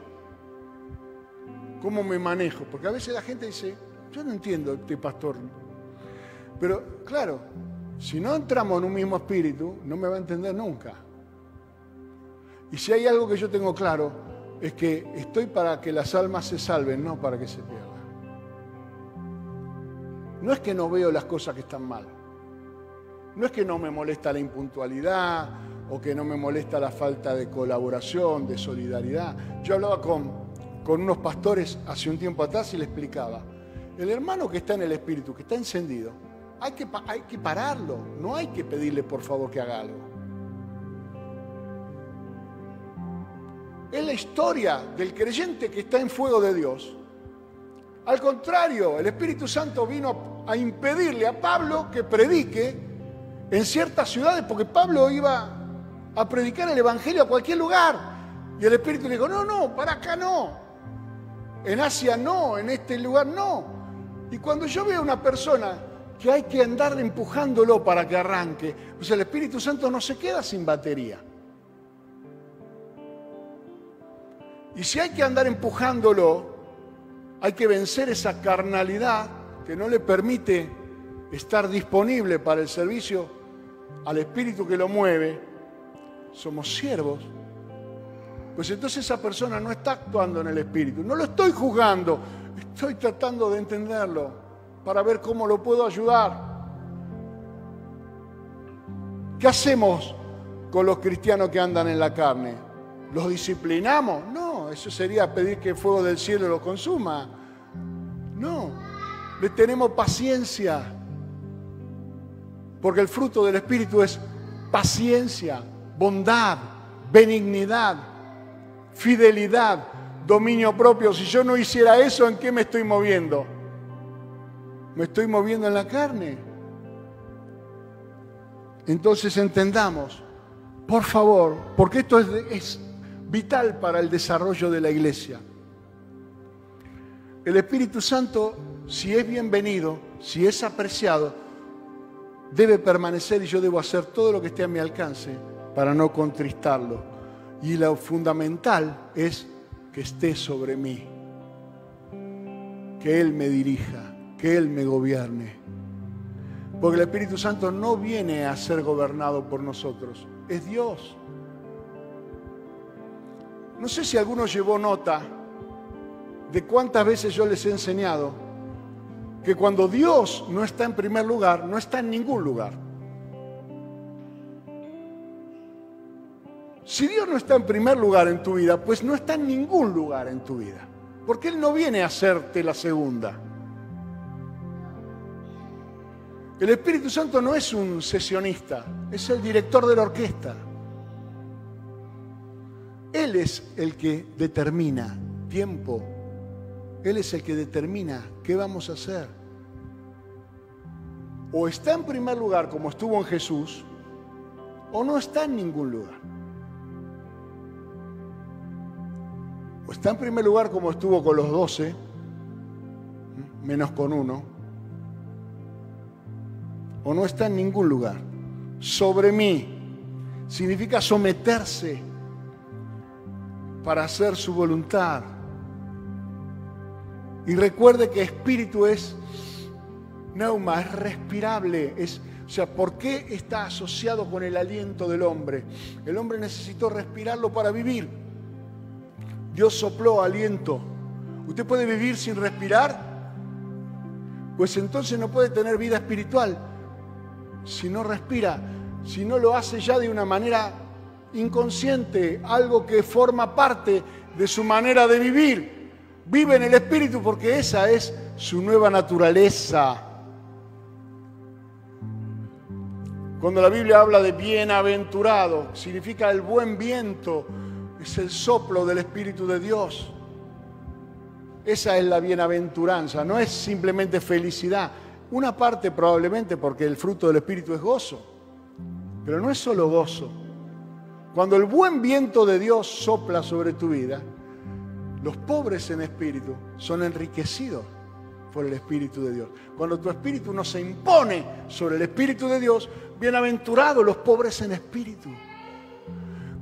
¿Cómo me manejo? Porque a veces la gente dice, yo no entiendo este pastor. Pero claro, si no entramos en un mismo espíritu, no me va a entender nunca. Y si hay algo que yo tengo claro, es que estoy para que las almas se salven, no para que se pierdan. No es que no veo las cosas que están mal. No es que no me molesta la impuntualidad o que no me molesta la falta de colaboración, de solidaridad. Yo hablaba con unos pastores hace un tiempo atrás y les explicaba. El hermano que está en el espíritu, que está encendido, hay que pararlo. No hay que pedirle por favor que haga algo. Es la historia del creyente que está en fuego de Dios. Al contrario, el Espíritu Santo vino a impedirle a Pablo que predique en ciertas ciudades, porque Pablo iba a predicar el Evangelio a cualquier lugar. Y el Espíritu le dijo, no, para acá no. En Asia no, en este lugar no. Y cuando yo veo a una persona que hay que andar empujándolo para que arranque, pues el Espíritu Santo no se queda sin batería. Y si hay que andar empujándolo, hay que vencer esa carnalidad que no le permite estar disponible para el servicio al Espíritu que lo mueve. Somos siervos. Pues entonces esa persona no está actuando en el Espíritu. No lo estoy juzgando, estoy tratando de entenderlo para ver cómo lo puedo ayudar. ¿Qué hacemos con los cristianos que andan en la carne? ¿Los disciplinamos? No, eso sería pedir que el fuego del cielo lo consuma. No, le tenemos paciencia. Porque el fruto del Espíritu es paciencia, bondad, benignidad, fidelidad, dominio propio. Si yo no hiciera eso, ¿en qué me estoy moviendo? Me estoy moviendo en la carne. Entonces entendamos, por favor, porque esto es vital para el desarrollo de la iglesia. El Espíritu Santo, si es bienvenido, si es apreciado, debe permanecer y yo debo hacer todo lo que esté a mi alcance para no contristarlo. Y lo fundamental es que esté sobre mí, que Él me dirija, que Él me gobierne. Porque el Espíritu Santo no viene a ser gobernado por nosotros, es Dios. No sé si alguno llevó nota de cuántas veces yo les he enseñado que cuando Dios no está en primer lugar, no está en ningún lugar. Si Dios no está en primer lugar en tu vida, pues no está en ningún lugar en tu vida. Porque Él no viene a hacerte la segunda. El Espíritu Santo no es un sesionista, es el director de la orquesta. Él es el que determina tiempo. Él es el que determina qué vamos a hacer. O está en primer lugar como estuvo en Jesús, o no está en ningún lugar. O está en primer lugar como estuvo con los 12, menos con uno, o no está en ningún lugar. sobre mí. Significa someterse para hacer su voluntad. Y recuerde que espíritu es pneuma, es respirable. O sea, ¿por qué está asociado con el aliento del hombre? El hombre necesitó respirarlo para vivir. Dios sopló aliento. ¿Usted puede vivir sin respirar? Pues entonces no puede tener vida espiritual. Si no respira, si no lo hace ya de una manera inconsciente, algo que forma parte de su manera de vivir. Vive en el Espíritu porque esa es su nueva naturaleza. Cuando la Biblia habla de bienaventurado, significa el buen viento, es el soplo del Espíritu de Dios. Esa es la bienaventuranza, no es simplemente felicidad. Una parte probablemente porque el fruto del Espíritu es gozo, pero no es solo gozo. Cuando el buen viento de Dios sopla sobre tu vida, los pobres en espíritu son enriquecidos por el Espíritu de Dios. Cuando tu espíritu no se impone sobre el Espíritu de Dios, bienaventurados los pobres en espíritu.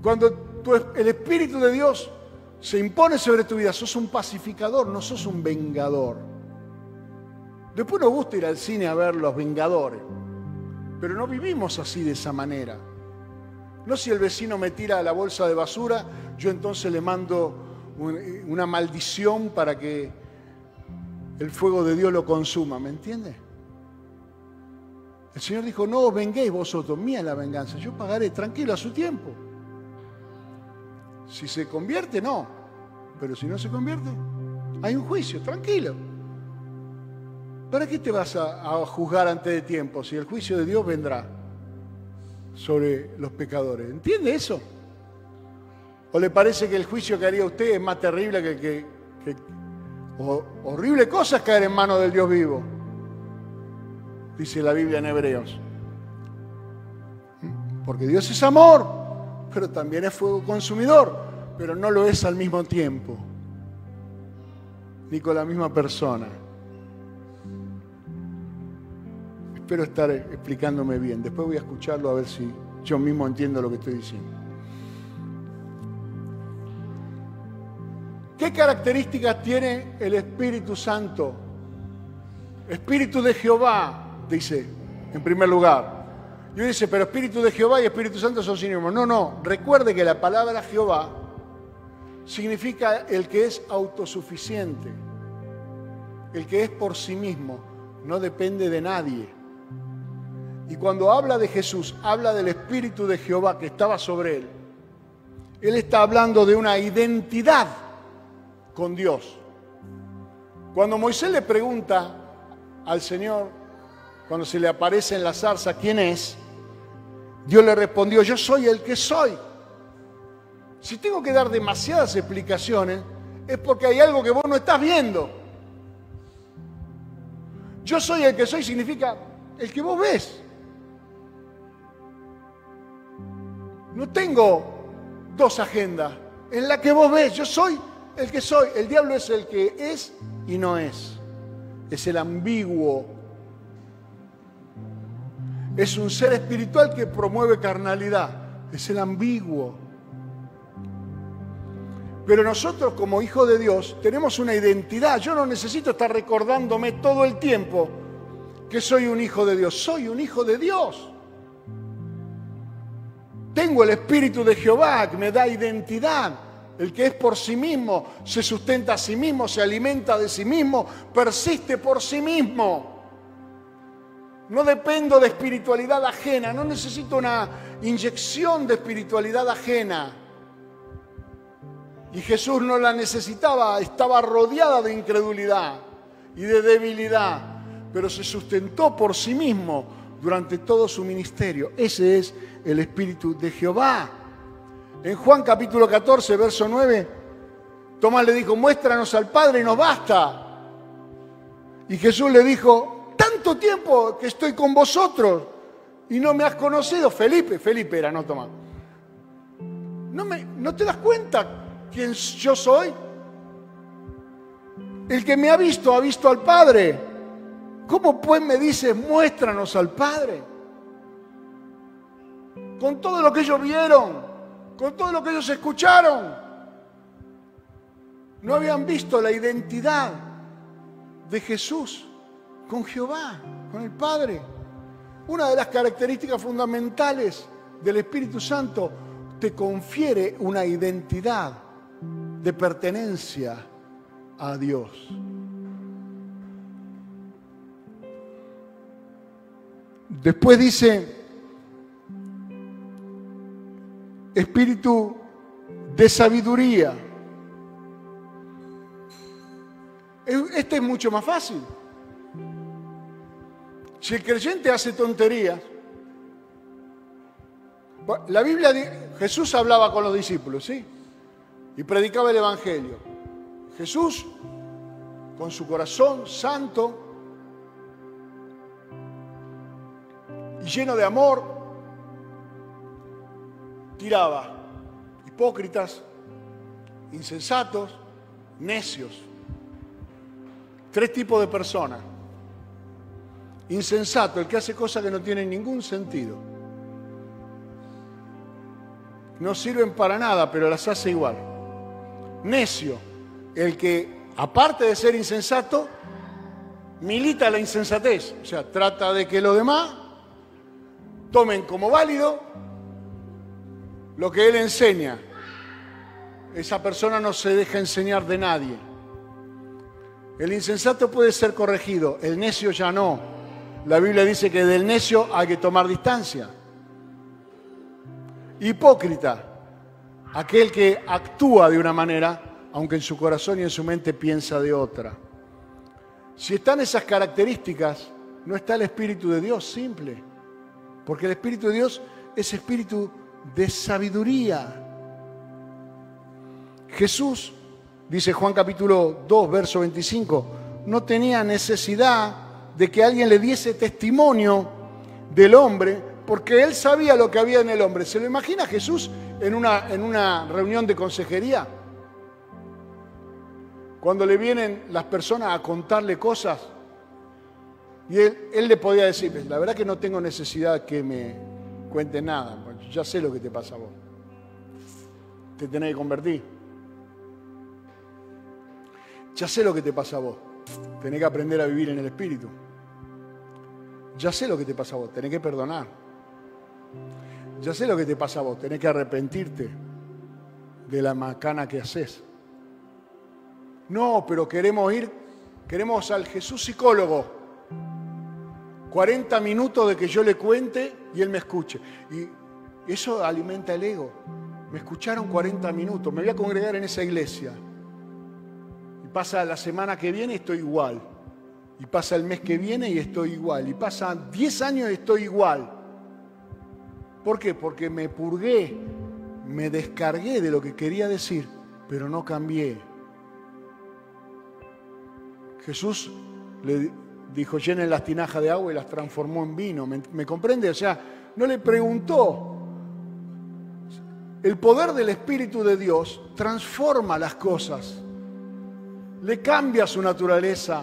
Cuando el Espíritu de Dios se impone sobre tu vida, sos un pacificador, no sos un vengador. Después nos gusta ir al cine a ver Los Vengadores, pero no vivimos así de esa manera. No si el vecino me tira la bolsa de basura, yo entonces le mando una maldición para que el fuego de Dios lo consuma, ¿me entiende? El Señor dijo, no os venguéis vosotros, mía es la venganza, yo pagaré tranquilo a su tiempo. Si se convierte, no, pero si no se convierte, hay un juicio, tranquilo. ¿Para qué te vas a juzgar antes de tiempo si el juicio de Dios vendrá sobre los pecadores? ¿Entiende eso? ¿O le parece que el juicio que haría usted es más terrible que horrible cosa es caer en manos del Dios vivo? Dice la Biblia en Hebreos. Porque Dios es amor, pero también es fuego consumidor, pero no lo es al mismo tiempo, ni con la misma persona. Espero estar explicándome bien. Después voy a escucharlo a ver si yo mismo entiendo lo que estoy diciendo. ¿Qué características tiene el Espíritu Santo? Espíritu de Jehová, dice, en primer lugar. Y uno dice, pero Espíritu de Jehová y Espíritu Santo son sinónimos. No, recuerde que la palabra Jehová significa el que es autosuficiente, el que es por sí mismo, no depende de nadie. Y cuando habla de Jesús, habla del Espíritu de Jehová que estaba sobre él. Él está hablando de una identidad con Dios. Cuando Moisés le pregunta al Señor, cuando se le aparece en la zarza, ¿quién es? Dios le respondió, yo soy el que soy. Si tengo que dar demasiadas explicaciones, es porque hay algo que vos no estás viendo. Yo soy el que soy significa el que vos ves. No tengo dos agendas. En la que vos ves, yo soy el que soy. El diablo es el que es y no es. Es el ambiguo. Es un ser espiritual que promueve carnalidad. Es el ambiguo. Pero nosotros como hijos de Dios tenemos una identidad. Yo no necesito estar recordándome todo el tiempo que soy un hijo de Dios. Soy un hijo de Dios. Tengo el Espíritu de Jehová que me da identidad. El que es por sí mismo, se sustenta a sí mismo, se alimenta de sí mismo, persiste por sí mismo. No dependo de espiritualidad ajena, no necesito una inyección de espiritualidad ajena. Y Jesús no la necesitaba, estaba rodeada de incredulidad y de debilidad, pero se sustentó por sí mismo durante todo su ministerio. Ese es el Espíritu de Jehová. En Juan capítulo 14, verso 9, Tomás le dijo, muéstranos al Padre y nos basta. Y Jesús le dijo, tanto tiempo que estoy con vosotros y no me has conocido. Felipe era, no Tomás. ¿No te das cuenta quién yo soy? El que me ha visto al Padre. ¿Cómo pues me dices, muéstranos al Padre? con todo lo que ellos vieron, con todo lo que ellos escucharon. No habían visto la identidad de Jesús con Jehová, con el Padre. Una de las características fundamentales del Espíritu Santo te confiere una identidad de pertenencia a Dios. Después dice, espíritu de sabiduría. Este es mucho más fácil. Si el creyente hace tonterías, la Biblia, Jesús hablaba con los discípulos, ¿sí? Y predicaba el Evangelio. Jesús, con su corazón santo y lleno de amor, tiraba hipócritas, insensatos, necios. 3 tipos de personas. Insensato, el que hace cosas que no tienen ningún sentido. No sirven para nada, pero las hace igual. Necio, el que, aparte de ser insensato, milita la insensatez. O sea, trata de que los demás tomen como válido lo que él enseña. Esa persona no se deja enseñar de nadie. El insensato puede ser corregido, el necio ya no. La Biblia dice que del necio hay que tomar distancia. Hipócrita, aquel que actúa de una manera, aunque en su corazón y en su mente piensa de otra. Si están esas características, no está el Espíritu de Dios, simple. Porque el Espíritu de Dios es espíritu de sabiduría. Jesús, dice Juan capítulo 2, verso 25, no tenía necesidad de que alguien le diese testimonio del hombre, porque él sabía lo que había en el hombre. ¿Se lo imagina Jesús en una reunión de consejería? Cuando le vienen las personas a contarle cosas, y él le podía decir, la verdad que no tengo necesidad que me cuente nada, ya sé lo que te pasa a vos. Te tenés que convertir. Ya sé lo que te pasa a vos. Tenés que aprender a vivir en el Espíritu. Ya sé lo que te pasa a vos. Tenés que perdonar. Ya sé lo que te pasa a vos. Tenés que arrepentirte de la macana que haces. No, pero queremos al Jesús psicólogo. 40 minutos de que yo le cuente y él me escuche. Y eso alimenta el ego. Me escucharon 40 minutos. Me voy a congregar en esa iglesia. Pasa la semana que viene y estoy igual. Y pasa el mes que viene y estoy igual. Y pasan 10 años y estoy igual. ¿Por qué? Porque me purgué, me descargué de lo que quería decir, pero no cambié. Jesús le dijo, llenen las tinajas de agua y las transformó en vino. ¿Me comprende? O sea, no le preguntó. El poder del Espíritu de Dios transforma las cosas. Le cambia su naturaleza.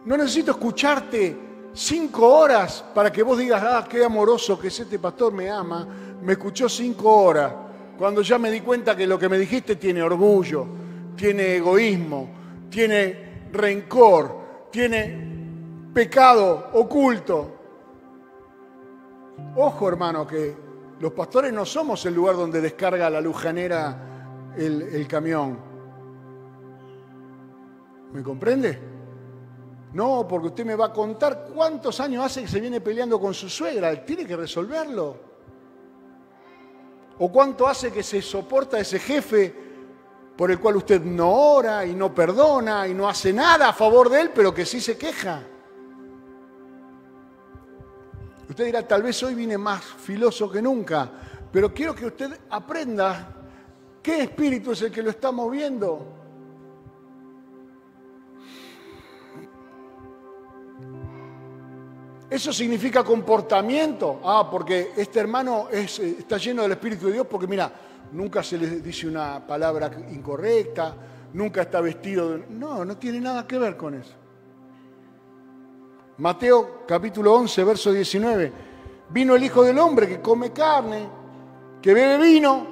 No necesito escucharte 5 horas para que vos digas, ah, qué amoroso que es este pastor, me ama. Me escuchó 5 horas, cuando ya me di cuenta que lo que me dijiste tiene orgullo, tiene egoísmo, tiene rencor, tiene pecado oculto. Ojo, hermano, que los pastores no somos el lugar donde descarga la lujanera el camión. ¿Me comprende? No, porque usted me va a contar cuántos años hace que se viene peleando con su suegra. Tiene que resolverlo. O cuánto hace que se soporta ese jefe por el cual usted no ora y no perdona y no hace nada a favor de él, pero que sí se queja. Usted dirá, tal vez hoy vine más filoso que nunca, pero quiero que usted aprenda qué espíritu es el que lo está moviendo. ¿Eso significa comportamiento? Ah, porque este hermano está lleno del Espíritu de Dios porque, mira, nunca se le dice una palabra incorrecta, nunca está vestido de... No, no tiene nada que ver con eso. Mateo capítulo 11, verso 19, Vino el Hijo del Hombre que come carne, que bebe vino.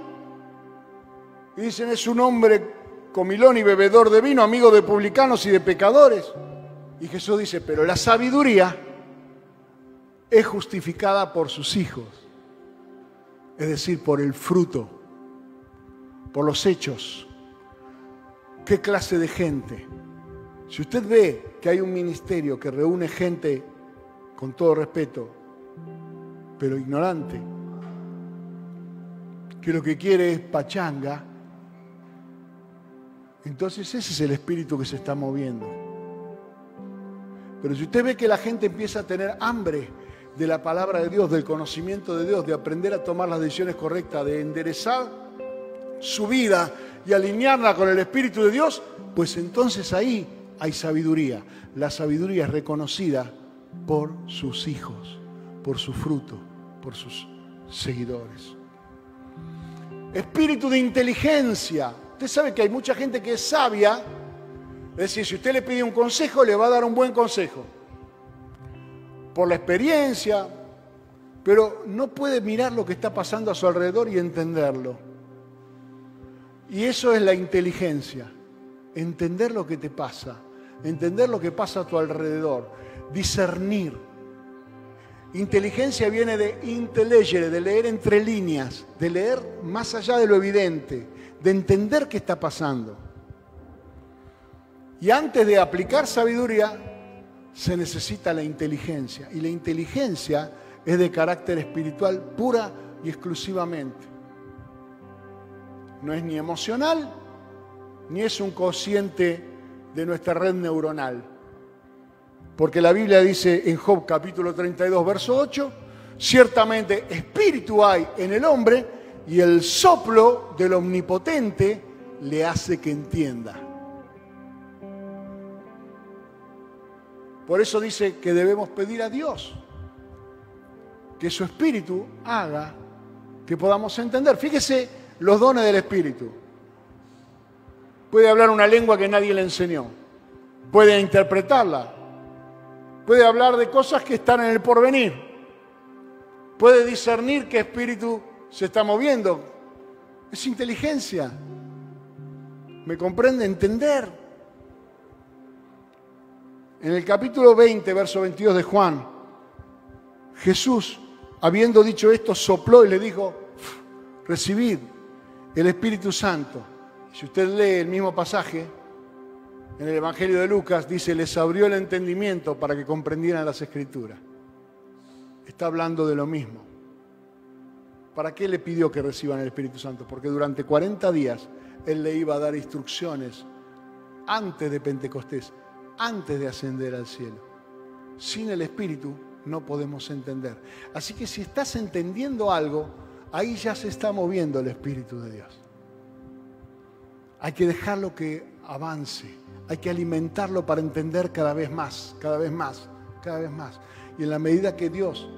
Y dicen, es un hombre comilón y bebedor de vino, amigo de publicanos y de pecadores. Y Jesús dice, pero la sabiduría es justificada por sus hijos. Es decir, por el fruto, por los hechos. ¿Qué clase de gente? Si usted ve que hay un ministerio que reúne gente, con todo respeto, pero ignorante, que lo que quiere es pachanga, entonces ese es el espíritu que se está moviendo. Pero si usted ve que la gente empieza a tener hambre de la palabra de Dios, del conocimiento de Dios, de aprender a tomar las decisiones correctas, de enderezar su vida y alinearla con el Espíritu de Dios, pues entonces ahí hay sabiduría. La sabiduría es reconocida por sus hijos, por su fruto, por sus seguidores. Espíritu de inteligencia. Usted sabe que hay mucha gente que es sabia, es decir, si usted le pide un consejo, le va a dar un buen consejo. Por la experiencia, pero no puede mirar lo que está pasando a su alrededor y entenderlo. Y eso es la inteligencia, entender lo que te pasa, entender lo que pasa a tu alrededor, discernir. Inteligencia viene de intellegere, de leer entre líneas, de leer más allá de lo evidente, de entender qué está pasando. Y antes de aplicar sabiduría, se necesita la inteligencia. Y la inteligencia es de carácter espiritual pura y exclusivamente. No es ni emocional, ni es un cociente de nuestra red neuronal. Porque la Biblia dice en Job capítulo 32, verso 8, ciertamente espíritu hay en el hombre y el soplo del Omnipotente le hace que entienda. Por eso dice que debemos pedir a Dios que su Espíritu haga que podamos entender. Fíjese los dones del Espíritu. Puede hablar una lengua que nadie le enseñó. Puede interpretarla. Puede hablar de cosas que están en el porvenir. Puede discernir qué espíritu se está moviendo. Es inteligencia. ¿Me comprende? Entender. En el capítulo 20, verso 22 de Juan, Jesús, habiendo dicho esto, sopló y le dijo, recibid el Espíritu Santo. Si usted lee el mismo pasaje, en el Evangelio de Lucas, dice, les abrió el entendimiento para que comprendieran las Escrituras. Está hablando de lo mismo. ¿Para qué le pidió que reciban el Espíritu Santo? Porque durante 40 días Él le iba a dar instrucciones antes de Pentecostés, antes de ascender al cielo. Sin el Espíritu no podemos entender. Así que si estás entendiendo algo, ahí ya se está moviendo el Espíritu de Dios. Hay que dejarlo que avance. Hay que alimentarlo para entender cada vez más, cada vez más, cada vez más. Y en la medida que Dios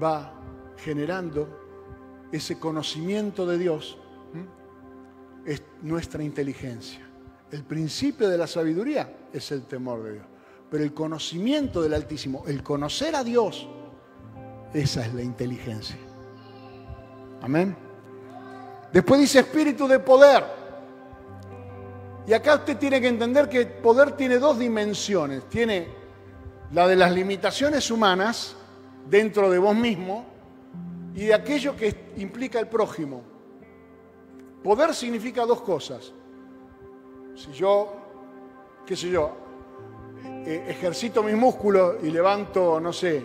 va generando ese conocimiento de Dios, es nuestra inteligencia. El principio de la sabiduría es el temor de Dios. Pero el conocimiento del Altísimo, el conocer a Dios, esa es la inteligencia. Amén. Después dice espíritu de poder. Y acá usted tiene que entender que el poder tiene dos dimensiones. Tiene la de las limitaciones humanas dentro de vos mismo y de aquello que implica el prójimo. Poder significa dos cosas. Si yo, qué sé yo, ejercito mis músculos y levanto, no sé,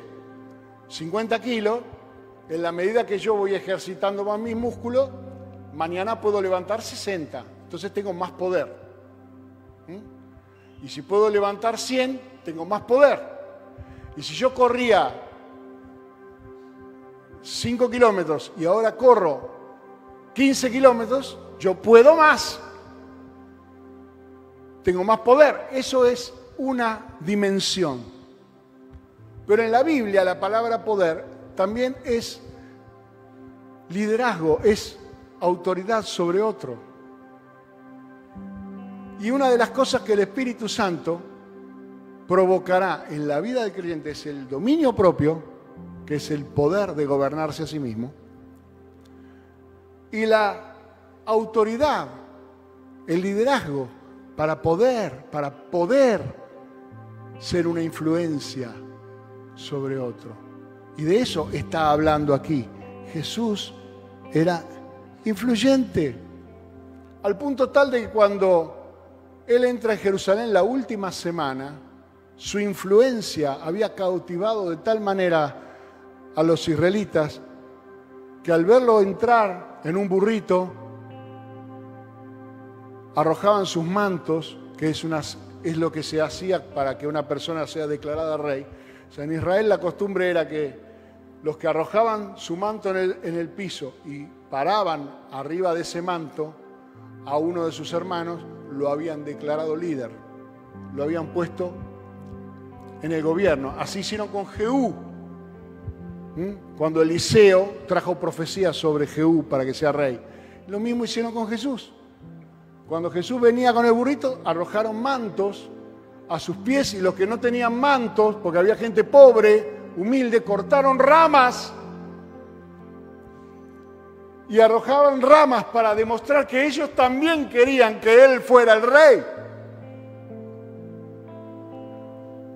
50 kilos, en la medida que yo voy ejercitando más mis músculos, mañana puedo levantar 60. Entonces tengo más poder. Y si puedo levantar 100, tengo más poder. Y si yo corría 5 kilómetros y ahora corro 15 kilómetros, yo puedo más. Tengo más poder. Eso es una dimensión. Pero en la Biblia la palabra poder también es liderazgo, es autoridad sobre otro. Y una de las cosas que el Espíritu Santo provocará en la vida del creyente es el dominio propio que es el poder de gobernarse a sí mismo, y la autoridad, el liderazgo para poder ser una influencia sobre otro. Y de eso está hablando aquí. Jesús era influyente, al punto tal de que cuando Él entra en Jerusalén la última semana, su influencia había cautivado de tal manera a los israelitas que al verlo entrar en un burrito, arrojaban sus mantos, que es lo que se hacía para que una persona sea declarada rey. O sea, en Israel la costumbre era que los que arrojaban su manto en el piso y paraban arriba de ese manto a uno de sus hermanos, lo habían declarado líder, lo habían puesto en el gobierno. Así hicieron con Jehú, cuando Eliseo trajo profecía sobre Jehú para que sea rey. Lo mismo hicieron con Jesús. Cuando Jesús venía con el burrito, arrojaron mantos a sus pies, y los que no tenían mantos, porque había gente pobre, humilde, cortaron ramas y arrojaban ramas para demostrar que ellos también querían que Él fuera el rey.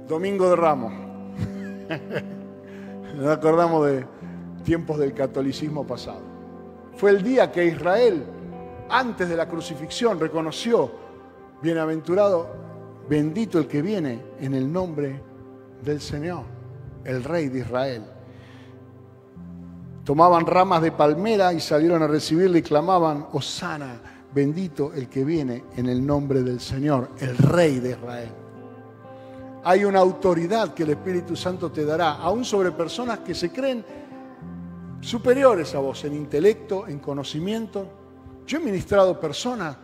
Domingo de Ramos. Nos acordamos de tiempos del catolicismo pasado. Fue el día que Israel, antes de la crucifixión, reconoció: bienaventurado, bendito el que viene en el nombre del Señor, el Rey de Israel. Tomaban ramas de palmera y salieron a recibirle y clamaban: Hosana, bendito el que viene en el nombre del Señor, el Rey de Israel. Hay una autoridad que el Espíritu Santo te dará, aún sobre personas que se creen superiores a vos en intelecto, en conocimiento. Yo he ministrado personas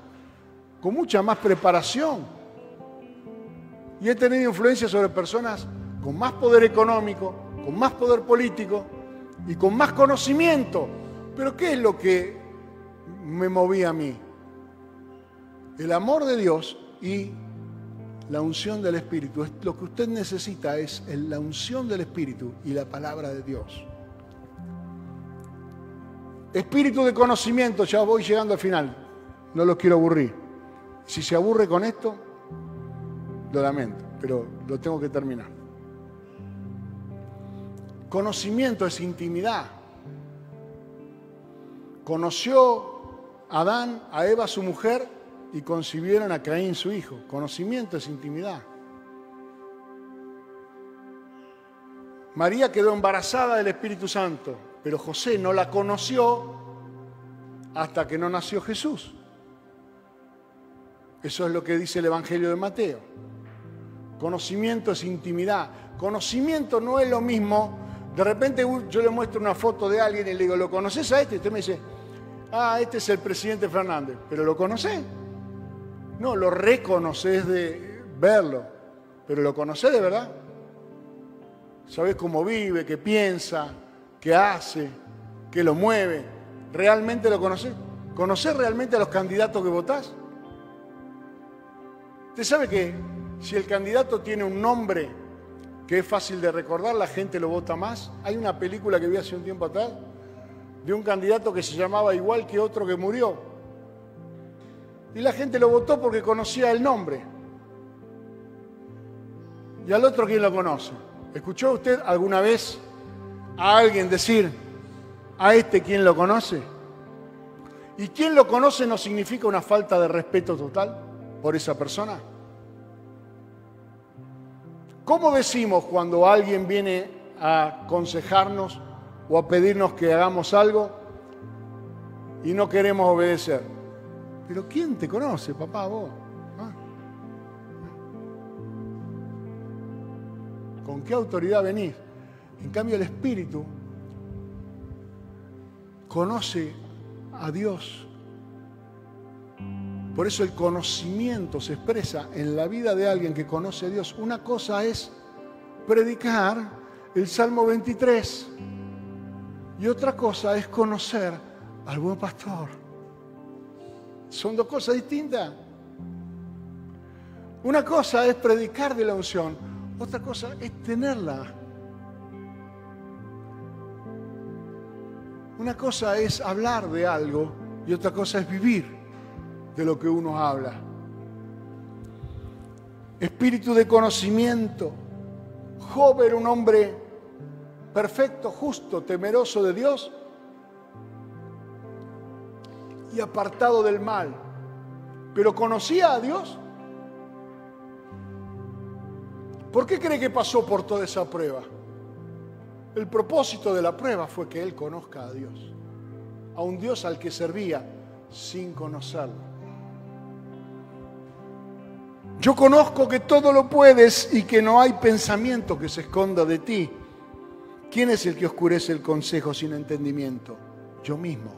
con mucha más preparación y he tenido influencia sobre personas con más poder económico, con más poder político y con más conocimiento. Pero ¿qué es lo que me movía a mí? El amor de Dios y la unción del Espíritu. Lo que usted necesita es la unción del Espíritu y la palabra de Dios. Espíritu de conocimiento, ya voy llegando al final, no los quiero aburrir. Si se aburre con esto, lo lamento, pero lo tengo que terminar. Conocimiento es intimidad. Conoció Adán a Eva, su mujer, y concibieron a Caín, su hijo. Conocimiento es intimidad. María quedó embarazada del Espíritu Santo, pero José no la conoció hasta que no nació Jesús. Eso es lo que dice el Evangelio de Mateo. Conocimiento es intimidad. Conocimiento no es lo mismo. De repente yo le muestro una foto de alguien y le digo: ¿lo conoces a este? Y usted me dice: ah, este es el presidente Fernández. ¿Pero lo conocés? No, lo reconoces de verlo, pero lo conocés de verdad. Sabés cómo vive, qué piensa, qué hace, qué lo mueve. ¿Realmente lo conocés? ¿Conocés realmente a los candidatos que votás? Usted sabe que si el candidato tiene un nombre que es fácil de recordar, la gente lo vota más. Hay una película que vi hace un tiempo atrás de un candidato que se llamaba igual que otro que murió. Y la gente lo votó porque conocía el nombre. ¿Y al otro quién lo conoce? ¿Escuchó usted alguna vez a alguien decir: a este quién lo conoce? Y quién lo conoce no significa una falta de respeto total por esa persona. ¿Cómo decimos cuando alguien viene a aconsejarnos o a pedirnos que hagamos algo y no queremos obedecer? ¿Pero quién te conoce, papá, vos? ¿Ah? ¿Con qué autoridad venís? En cambio, el Espíritu conoce a Dios. Por eso el conocimiento se expresa en la vida de alguien que conoce a Dios. Una cosa es predicar el Salmo 23 y otra cosa es conocer al buen pastor. Son dos cosas distintas. Una cosa es predicar de la unción, otra cosa es tenerla. Una cosa es hablar de algo y otra cosa es vivir de lo que uno habla. Espíritu de conocimiento. Job era un hombre perfecto, justo, temeroso de Dios y apartado del mal. Pero ¿conocía a Dios? ¿Por qué cree que pasó por toda esa prueba? El propósito de la prueba fue que él conozca a Dios, a un Dios al que servía sin conocerlo. Yo conozco que todo lo puedes y que no hay pensamiento que se esconda de ti. ¿Quién es el que oscurece el consejo sin entendimiento? Yo mismo,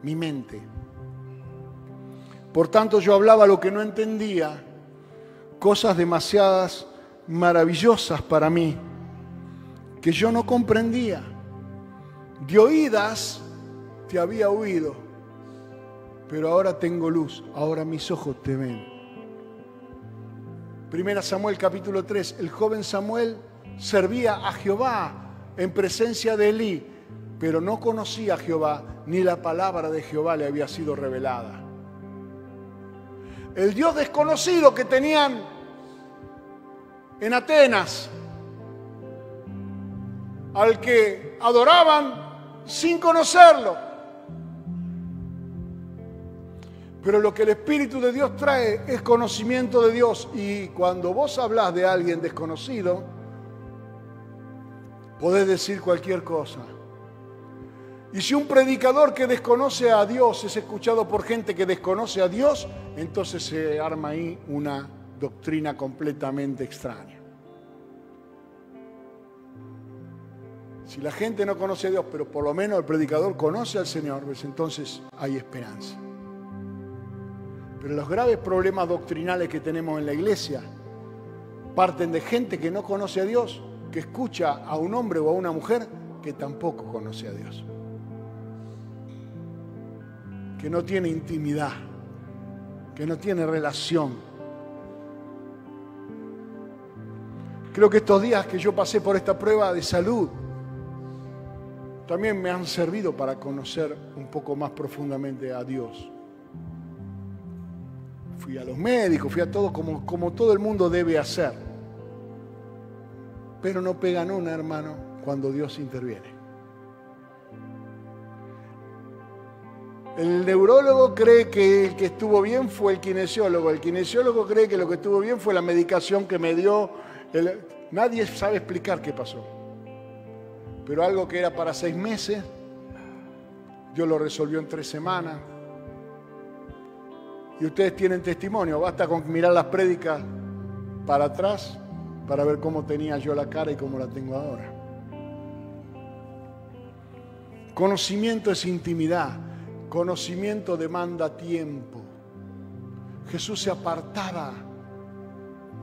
mi mente. Por tanto, yo hablaba lo que no entendía, cosas demasiadas maravillosas para mí, que yo no comprendía. De oídas te había oído, pero ahora tengo luz, ahora mis ojos te ven. 1 Samuel capítulo 3, el joven Samuel servía a Jehová en presencia de Elí, pero no conocía a Jehová, ni la palabra de Jehová le había sido revelada. El Dios desconocido que tenían en Atenas, al que adoraban sin conocerlo. Pero lo que el Espíritu de Dios trae es conocimiento de Dios. Y cuando vos hablas de alguien desconocido, podés decir cualquier cosa. Y si un predicador que desconoce a Dios es escuchado por gente que desconoce a Dios, entonces se arma ahí una doctrina completamente extraña. Si la gente no conoce a Dios, pero por lo menos el predicador conoce al Señor, pues entonces hay esperanza. Pero los graves problemas doctrinales que tenemos en la iglesia parten de gente que no conoce a Dios, que escucha a un hombre o a una mujer que tampoco conoce a Dios, que no tiene intimidad, que no tiene relación. Creo que estos días que yo pasé por esta prueba de salud también me han servido para conocer un poco más profundamente a Dios. Fui a los médicos, fui a todo como todo el mundo debe hacer. Pero no pegan una, hermano, cuando Dios interviene. El neurólogo cree que el que estuvo bien fue el kinesiólogo cree que lo que estuvo bien fue la medicación que me dio. Nadie sabe explicar qué pasó. Pero algo que era para 6 meses, Dios lo resolvió en 3 semanas. Y ustedes tienen testimonio, basta con mirar las prédicas para atrás para ver cómo tenía yo la cara y cómo la tengo ahora. Conocimiento es intimidad, conocimiento demanda tiempo. Jesús se apartaba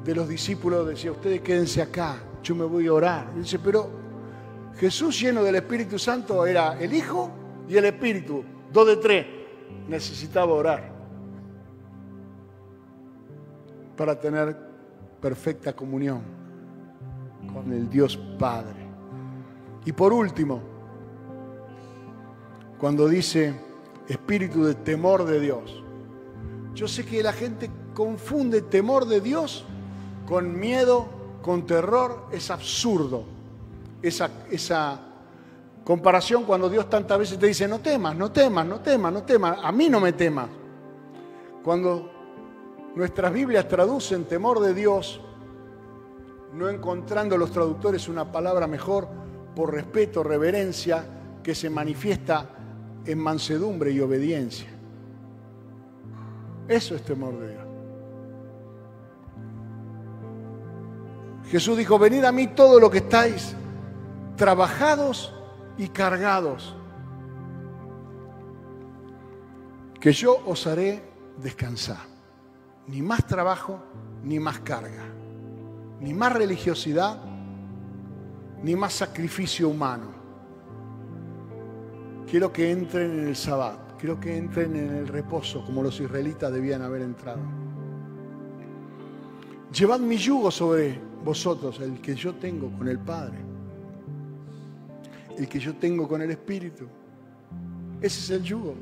de los discípulos, decía, ustedes quédense acá, yo me voy a orar. Y dice, pero Jesús lleno del Espíritu Santo era el Hijo y el Espíritu, 2 de 3, necesitaba orar para tener perfecta comunión con el Dios Padre. Y por último, cuando dice espíritu de temor de Dios, yo sé que la gente confunde temor de Dios con miedo, con terror. Es absurdo esa comparación cuando Dios tantas veces te dice no temas, no temas, no temas, no temas, a mí no me temas. Cuando nuestras Biblias traducen temor de Dios, no encontrando los traductores una palabra mejor, por respeto, reverencia, que se manifiesta en mansedumbre y obediencia. Eso es temor de Dios. Jesús dijo, venid a mí todos los que estáis trabajados y cargados, que yo os haré descansar. Ni más trabajo, ni más carga, ni más religiosidad, ni más sacrificio humano. Quiero que entren en el Sabbat, quiero que entren en el reposo como los israelitas debían haber entrado. Llevad mi yugo sobre vosotros, el que yo tengo con el Padre, el que yo tengo con el Espíritu. Ese es el yugo.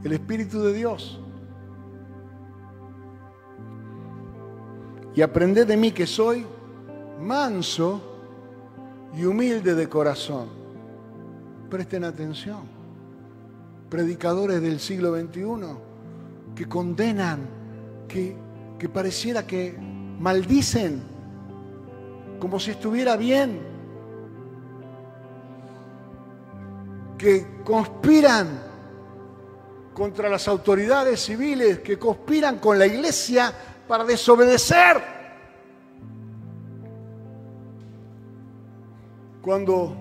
El Espíritu de Dios. Y aprended de mí que soy manso y humilde de corazón. Presten atención. Predicadores del siglo XXI que condenan, que pareciera que maldicen, como si estuviera bien, que conspiran contra las autoridades civiles, que conspiran con la iglesia para desobedecer. Cuando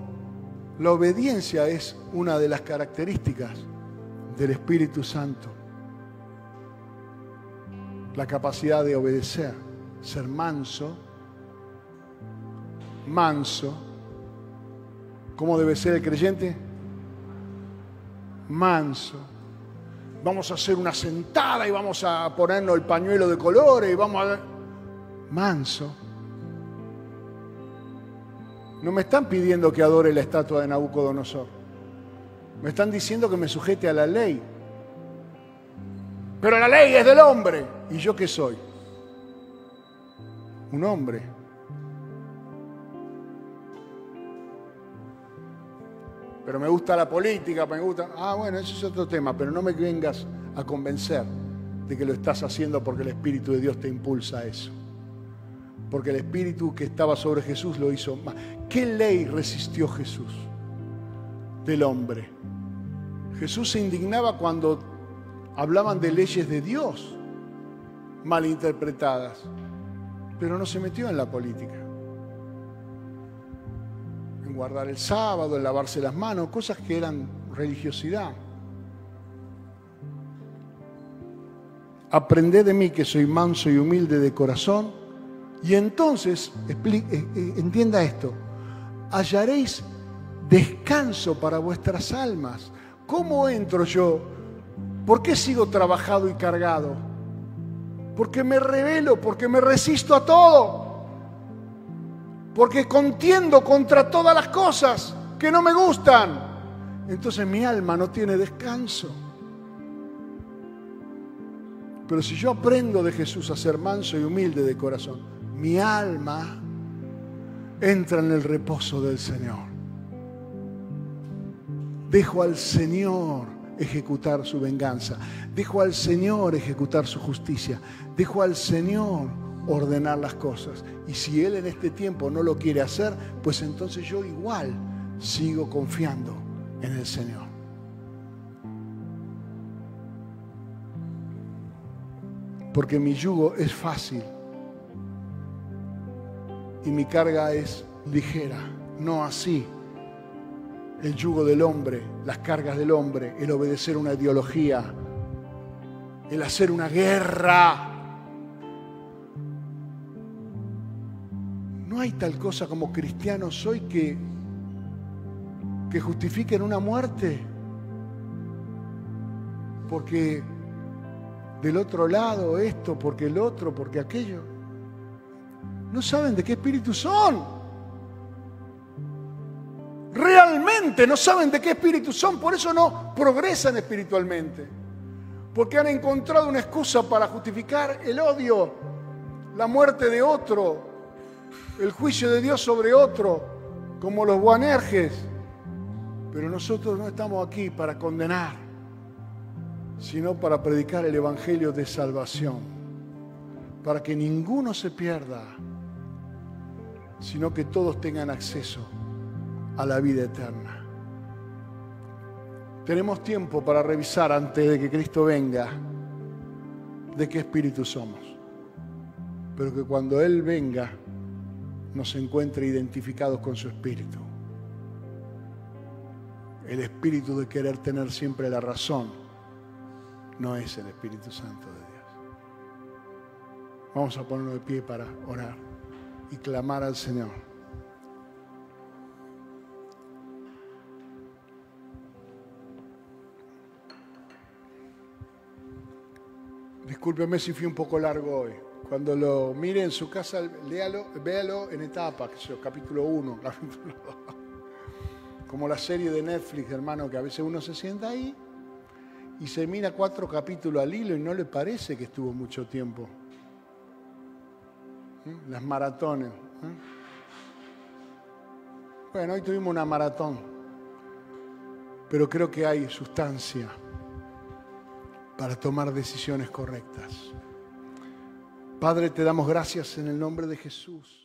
la obediencia es una de las características del Espíritu Santo. La capacidad de obedecer, ser manso. ¿Cómo debe ser el creyente? Manso. Vamos a hacer una sentada y vamos a ponernos el pañuelo de colores y vamos a... Manso. No me están pidiendo que adore la estatua de Nabucodonosor. Me están diciendo que me sujete a la ley. Pero la ley es del hombre. ¿Y yo qué soy? Un hombre. Pero me gusta la política, me gusta... Ah, bueno, eso es otro tema, pero no me vengas a convencer de que lo estás haciendo porque el Espíritu de Dios te impulsa a eso. Porque el Espíritu que estaba sobre Jesús lo hizo más. ¿Qué ley resistió Jesús del hombre? Jesús se indignaba cuando hablaban de leyes de Dios mal interpretadas, pero no se metió en la política. En guardar el sábado, en lavarse las manos, cosas que eran religiosidad. Aprended de mí que soy manso y humilde de corazón, y entonces, entienda esto, hallaréis descanso para vuestras almas. ¿Cómo entro yo? ¿Por qué sigo trabajado y cargado? Porque me rebelo, porque me resisto a todo. Porque contiendo contra todas las cosas que no me gustan. Entonces mi alma no tiene descanso. Pero si yo aprendo de Jesús a ser manso y humilde de corazón, mi alma entra en el reposo del Señor. Dejo al Señor ejecutar su venganza. Dejo al Señor ejecutar su justicia. Dejo al Señor ordenar las cosas. Y si Él en este tiempo no lo quiere hacer, pues entonces yo igual sigo confiando en el Señor. Porque mi yugo es fácil y mi carga es ligera. No así el yugo del hombre, las cargas del hombre, el obedecer una ideología, el hacer una guerra. No hay tal cosa como cristianos hoy que justifiquen una muerte. Porque del otro lado esto, porque el otro, porque aquello. No saben de qué espíritu son. Realmente no saben de qué espíritu son, por eso no progresan espiritualmente. Porque han encontrado una excusa para justificar el odio, la muerte de otro, el juicio de Dios sobre otro, como los Boanerges. Pero nosotros no estamos aquí para condenar, sino para predicar el evangelio de salvación, para que ninguno se pierda, sino que todos tengan acceso a la vida eterna. Tenemos tiempo para revisar antes de que Cristo venga de qué espíritu somos, pero que cuando Él venga nos encuentre identificados con su espíritu. El espíritu de querer tener siempre la razón no es el Espíritu Santo de Dios. Vamos a ponernos de pie para orar y clamar al Señor. Discúlpeme si fui un poco largo hoy. Cuando lo mire en su casa, léalo, véalo en etapas, capítulo 1, capítulo 2. como la serie de Netflix, hermano, que a veces uno se sienta ahí y se mira 4 capítulos al hilo y no le parece que estuvo mucho tiempo. Las maratones. Bueno, hoy tuvimos una maratón, pero creo que hay sustancia para tomar decisiones correctas. Padre, te damos gracias en el nombre de Jesús.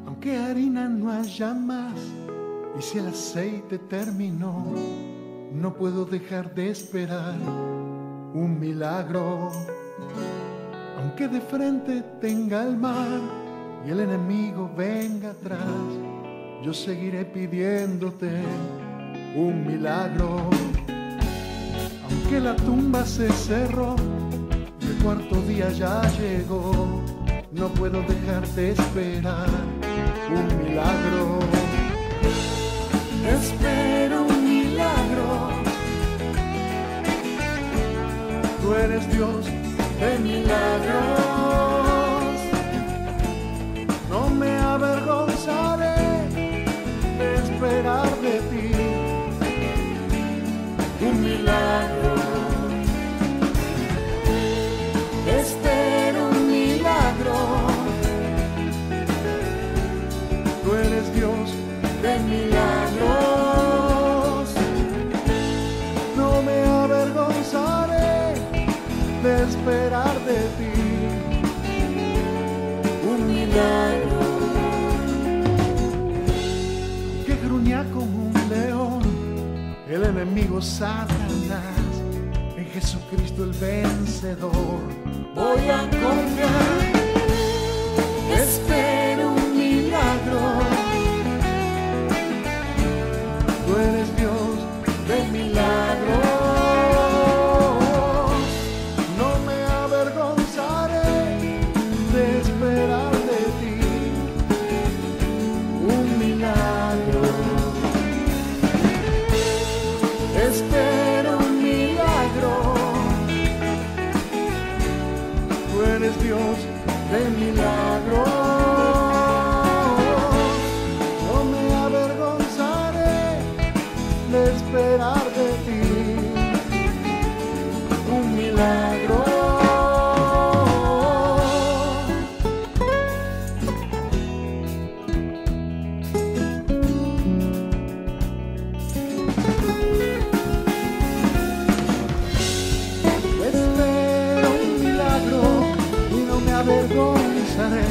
Aunque harina no haya más y si el aceite terminó, no puedo dejar de esperar un milagro. Aunque de frente tenga el mar y el enemigo venga atrás, yo seguiré pidiéndote un milagro. Aunque la tumba se cerró y el cuarto día ya llegó, no puedo dejar de esperar un milagro. Espero un milagro. Tú eres Dios de milagros. No me avergonzaré de esperar de ti un milagro. Espero un milagro. Tú eres Dios de milagros. No me avergonzaré de esperar de ti un milagro. Que gruña como un león el enemigo Satanás, en Jesucristo el vencedor voy a confiar. Espero un milagro. Tú eres Dios de milagros. No me avergonzaré de esperar de ti un milagro. Espero un milagro. Tú eres Dios de milagros. No me avergonzaré de esperar de ti un milagro. Espero un milagro y no me avergonzaré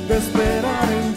de esperar en